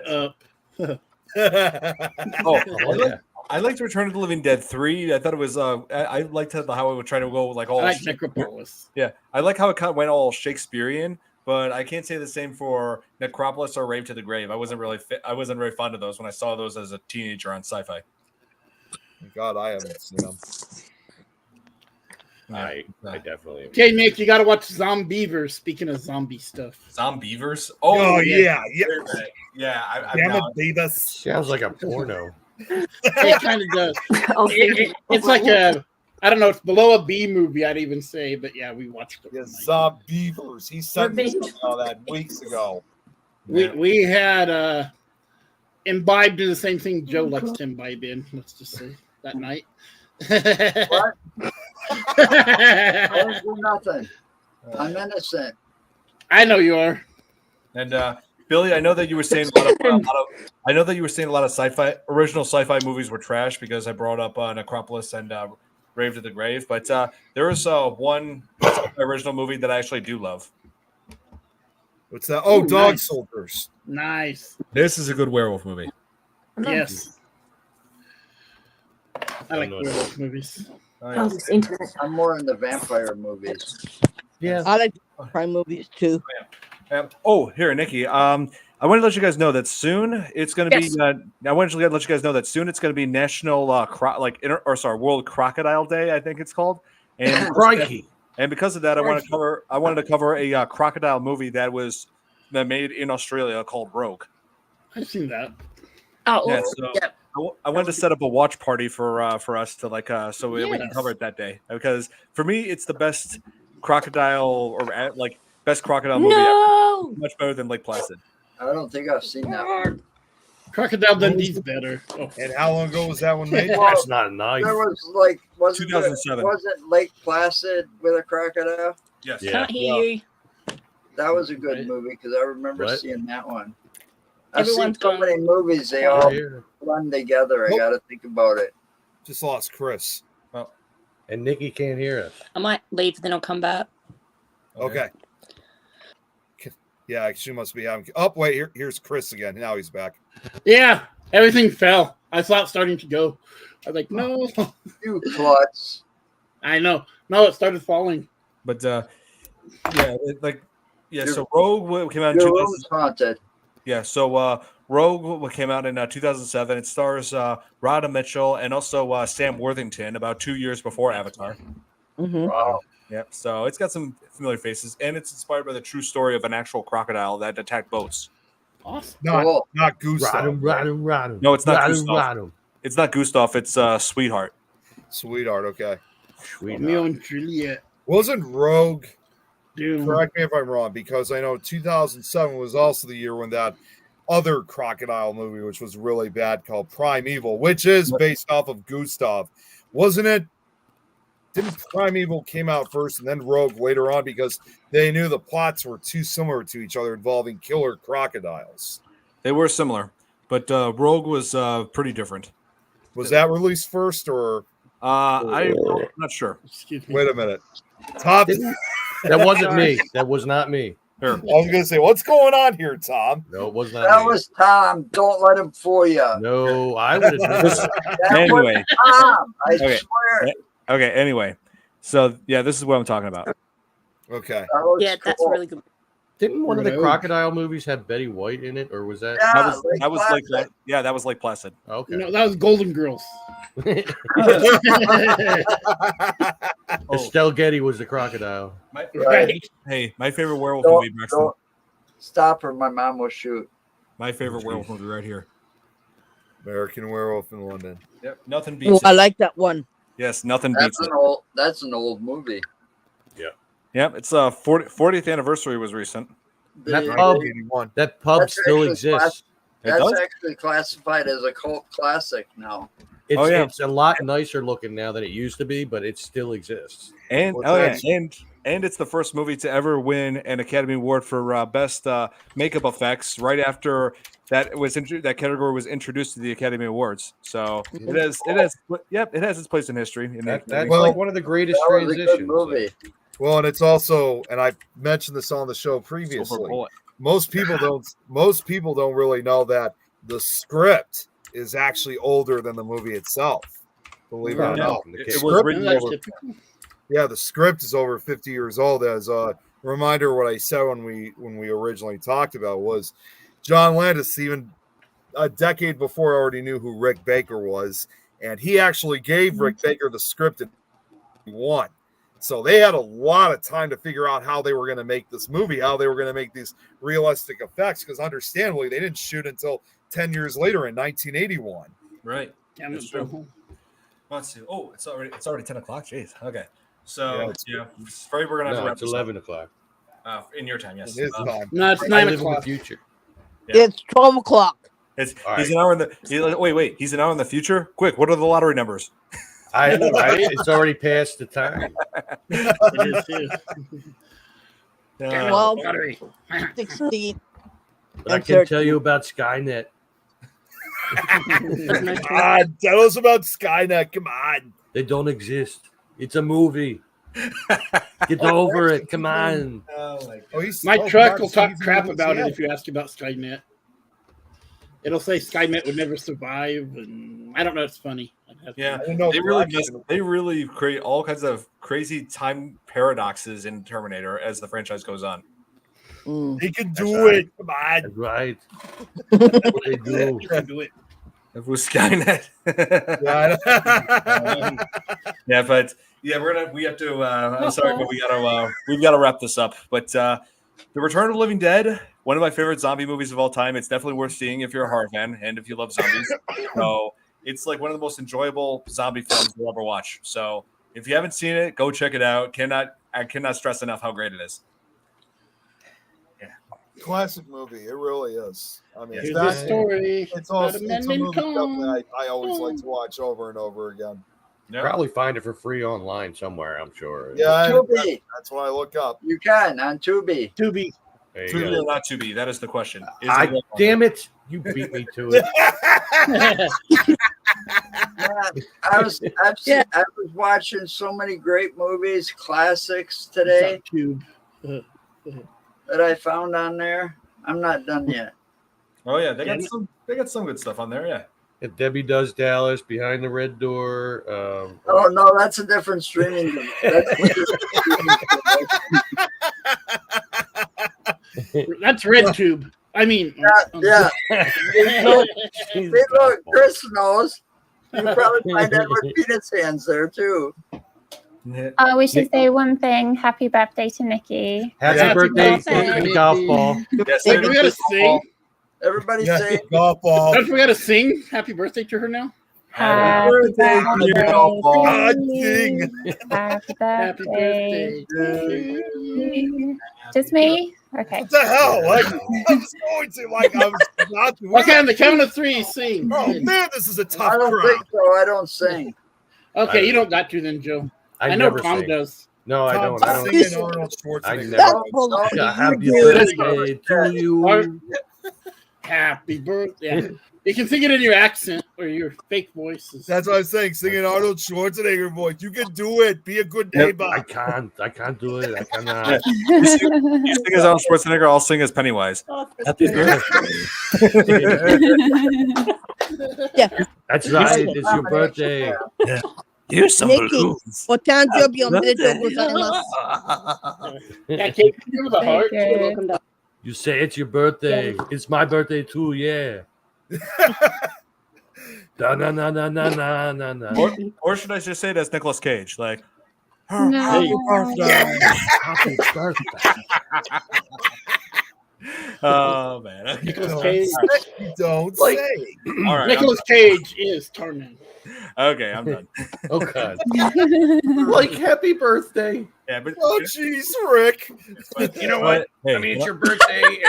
I liked Return of the Living Dead 3. I thought it was. I liked how it would try to go like all. I like Necropolis. Yeah, I like how it kind of went all Shakespearean, but I can't say the same for Necropolis or Rave to the Grave. I wasn't very fond of those when I saw those as a teenager on Sci-Fi. God, I haven't seen them. I definitely. Okay, Nick, you got to watch Zombievers. Speaking of zombie stuff. Zombievers? Oh yeah. Damn it, Beavis. Sounds like a porno. It kind of does. It's like a, I don't know, it's below a B movie, I'd even say, but yeah, we watched it. Yeah, Zombievers. He sent me something on that weeks ago. We had imbibed in the same thing Joe likes to imbibe in, let's just say, that night. What? I don't do nothing. I'm innocent. I know you are. And Billy, I know that you were saying a lot of original sci-fi movies were trash because I brought up Necropolis and Rave to the Grave, but there is one original movie that I actually do love. What's that? Oh, Dog nice. Soldiers. Nice. This is a good werewolf movie. Yes. I like werewolf movies. I'm more into vampire movies. Yeah, I like crime movies too. Here, Nikki. I want to let you guys know that soon it's going to be. I want to let you guys know that soon it's going to be National World Crocodile Day. I think it's called. And crikey! And because of that, I wanted to cover a crocodile movie that made in Australia called Rogue. I've seen that. Oh, yeah, so I wanted to set up a watch party for us to we can cover it that day, because for me it's the best crocodile best crocodile movie ever. Much better than Lake Placid. I don't think I've seen that one. Crocodile Dundee's better. Oh. And how long ago was that one made? That's not nice. There was wasn't 2007. Wasn't Lake Placid with a crocodile? Yes. Yeah. Can't hear you. That was a good movie because I remember seeing that one. I've Everyone's seen so gone. many movies, they all run together. I got to think about it. Just lost Chris. Oh. And Nikki can't hear us. I might leave, then I'll come back. Okay. Yeah, she must be having. Oh, wait, here's Chris again. Now he's back. Yeah, everything fell. I saw it starting to go. I was like, no. You klutz. I know. No, it started falling. But so Rogue came out in 2000. Haunted. Yeah, so Rogue came out in 2007. It stars Radha Mitchell and also Sam Worthington about 2 years before Avatar. Mm-hmm. Wow. Yeah, so it's got some familiar faces, and it's inspired by the true story of an actual crocodile that attacked boats. Awesome. Not Gustav. Ride No, it's not him, Gustav. ride him. It's not Gustav. It's Sweetheart. Sweetheart, okay. Romeo and Juliet. Wasn't Rogue, Dude. correct me if I'm wrong, because I know 2007 was also the year when that other crocodile movie, which was really bad, called Primeval, which is based off of Gustav. Wasn't it? Didn't Primeval came out first and then Rogue later on because they knew the plots were too similar to each other involving killer crocodiles? They were similar, but Rogue was pretty different. Was that released first or? I'm not sure. Excuse me. Wait a minute. Tom. That wasn't me. That was not me. Here. I was going to say, what's going on here, Tom? No, it was not That me. was Tom. Don't let him fool you. No, I would have done Anyway. Was Tom. I Okay. swear. Okay, anyway. So, yeah, this is what I'm talking about. Okay. Yeah, that's really good. Didn't one of the crocodile movies have Betty White in it, or was that? Yeah, That was Lake Placid. Okay. No, that was Golden Girls. Estelle Getty was the crocodile. My favorite werewolf movie, Braxton. Don't stop her. My mom will shoot. My favorite werewolf movie right here. American Werewolf in London. Yep, nothing beats Oh, I it. like that one. Yes, nothing beats it. That's an old movie. Yep, it's 40th anniversary was recent. That The- pub, that pub That's still actually exists. That's does? actually classified as a cult classic now. It's, Oh, yeah. it's a lot nicer looking now than it used to be, but it still exists. And What's and it's the first movie to ever win an Academy Award for best makeup effects right after that category was introduced to the Academy Awards. So it has its place in history. That's Well, like one of the greatest That was a good transitions. movie. Well, and it's also, and I mentioned this on the show previously. Most people don't really know that the script is actually older than the movie itself. Believe it or not. It was written over. Yeah, the script is over 50 years old. As a reminder, what I said when we originally talked about was John Landis, even a decade before, already knew who Rick Baker was, and he actually gave Rick Baker the script in one. So they had a lot of time to figure out how they were going to make this movie, how they were going to make these realistic effects, because understandably they didn't shoot until 10 years later in 1981. Right. That's true. Let's see. Oh, it's already 10 o'clock. Jeez. Okay. So afraid we're gonna have to wrap it's 11 o'clock. In your time, yes. It is time. No, it's 9 o'clock. In the future. Yeah. It's 12 o'clock. He's an hour in the wait. He's an hour in the future. Quick, what are the lottery numbers? I know, right? It's already past the time. It is too. 12, 16. But I can tell you about Skynet. Tell us about Skynet. Come on. They don't exist. It's a movie. Get over it. Come on. My truck will talk crap about it if you ask about Skynet. It'll say Skynet would never survive, and I don't know. It's funny. Yeah, they really create all kinds of crazy time paradoxes in Terminator as the franchise goes on. They can do it. Come on. That's right. That's what they do. They can do it. It was Skynet. Yeah, but we have to. I'm sorry, but we've got to wrap this up. But The Return of the Living Dead, one of my favorite zombie movies of all time. It's definitely worth seeing if you're a horror fan and if you love zombies. So it's like one of the most enjoyable zombie films you'll ever watch. So if you haven't seen it, go check it out. I cannot stress enough how great it is. Classic movie. It really is. I mean, Here's the story. It's a movie that I always like to watch over and over again. Yep. Probably find it for free online somewhere, I'm sure. Yeah, that's what I look up. You can on Tubi. Tubi. Tubi or not Tubi? That is the question. Damn it. You beat me to it. I was watching so many great movies, classics today that I found on there. I'm not done yet. Oh yeah, they got some good stuff on there. Yeah. If Debbie Does Dallas, Behind the Red Door. Oh no, that's a different streaming. That's RedTube. I mean, yeah. Hey, look, Chris knows. You probably find Edward Peanut's hands there too. Oh, we should say one thing. Happy birthday to Nikki. Happy birthday to golf ball. Yes, we gotta sing. Everybody say golf ball. Don't forget to sing happy birthday to her now. Happy birthday, golf ball. Happy birthday to you. Just me? Okay. What the hell? Like, I'm just going to I was not to Okay, on the count of 3, sing. Oh man, this is a tough I don't crowd. think so. I don't sing. Okay, you don't got to then, Joe. I know Tom does. No, I don't. I don't sing Arnold Schwarzenegger. Happy birthday to you. Happy birthday. You can sing it in your accent or your fake voices. That's what I'm saying. Singing Arnold Schwarzenegger voice. You can do it. Be a good neighbor. I can't do it. I cannot. You sing as Arnold Schwarzenegger. I'll sing as Pennywise. Happy birthday. Yeah. That's right. It's your birthday. Yeah. Here's some balloons. What time job you made Yeah, Kate, give her the heart. You say it's your birthday. It's my birthday too. Yeah. Na. Or should I just say that's Nicolas Cage? Like, No. happy birthday. Happy birthday. Oh man, Nicolas Cage. Don't say. All right, Nicolas Cage is Tarman. Okay, I'm done. Oh God. Like happy birthday. Yeah, but Oh jeez, Rick. You know what? Hey, I mean, it's your birthday,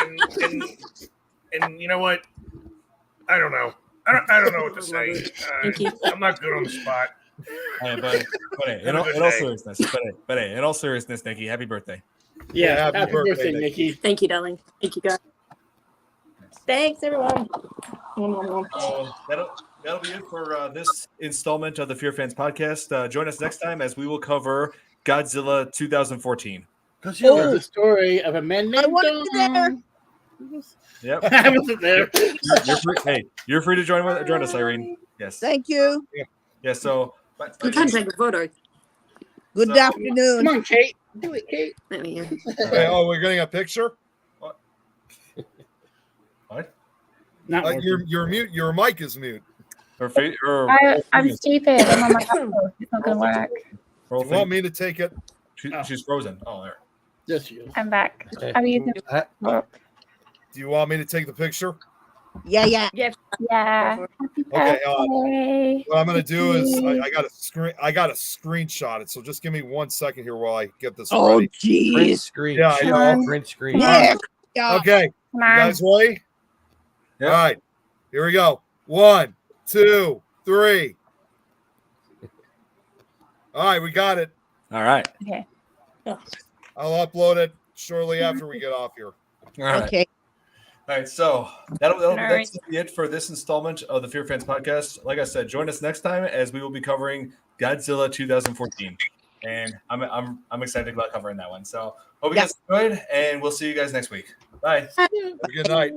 and you know what? I don't know. I don't know what to say. I'm not good on the spot. Hey, but in all seriousness, Nikki, happy birthday. Yeah, happy birthday, Nikki. Thank you, darling. Thank you, guys. Thanks, everyone. So that'll be it for this installment of the FearFans podcast. Join us next time as we will cover Godzilla 2014. It's the story of a man named Dom. Yep. I wasn't there. You're free, hey, you're free to join us, Irene. Yes. Thank you. Yeah. So, I'm trying to take a photo. Good afternoon. Come on, Kate. Do it, Kate. Let me in. Okay, oh, we're getting a picture. What? Not your mute. Your mic is mute. I'm stupid. I'm on my laptop. It's not going to work. Do you want me to take it? She's frozen. Oh, there. Yes, she is. I'm back. I'm using. Do you want me to take the picture? Yeah. Yeah. Okay. What I'm gonna do is I got to screenshot it. So just give me 1 second here while I get this Oh, ready. geez. Screen. Yeah, I know. Print screen. Yeah. Okay. You guys ready? Yep. All right. Here we go. 1, 2, 3. All right, we got it. All right. Okay. I'll upload it shortly after we get off here. All right. Okay. All right, so that's it for this installment of the Fear Fans podcast. Like I said, join us next time as we will be covering Godzilla 2014, and I'm excited about covering that one. So hope you guys enjoyed, and we'll see you guys next week. Bye. Good night.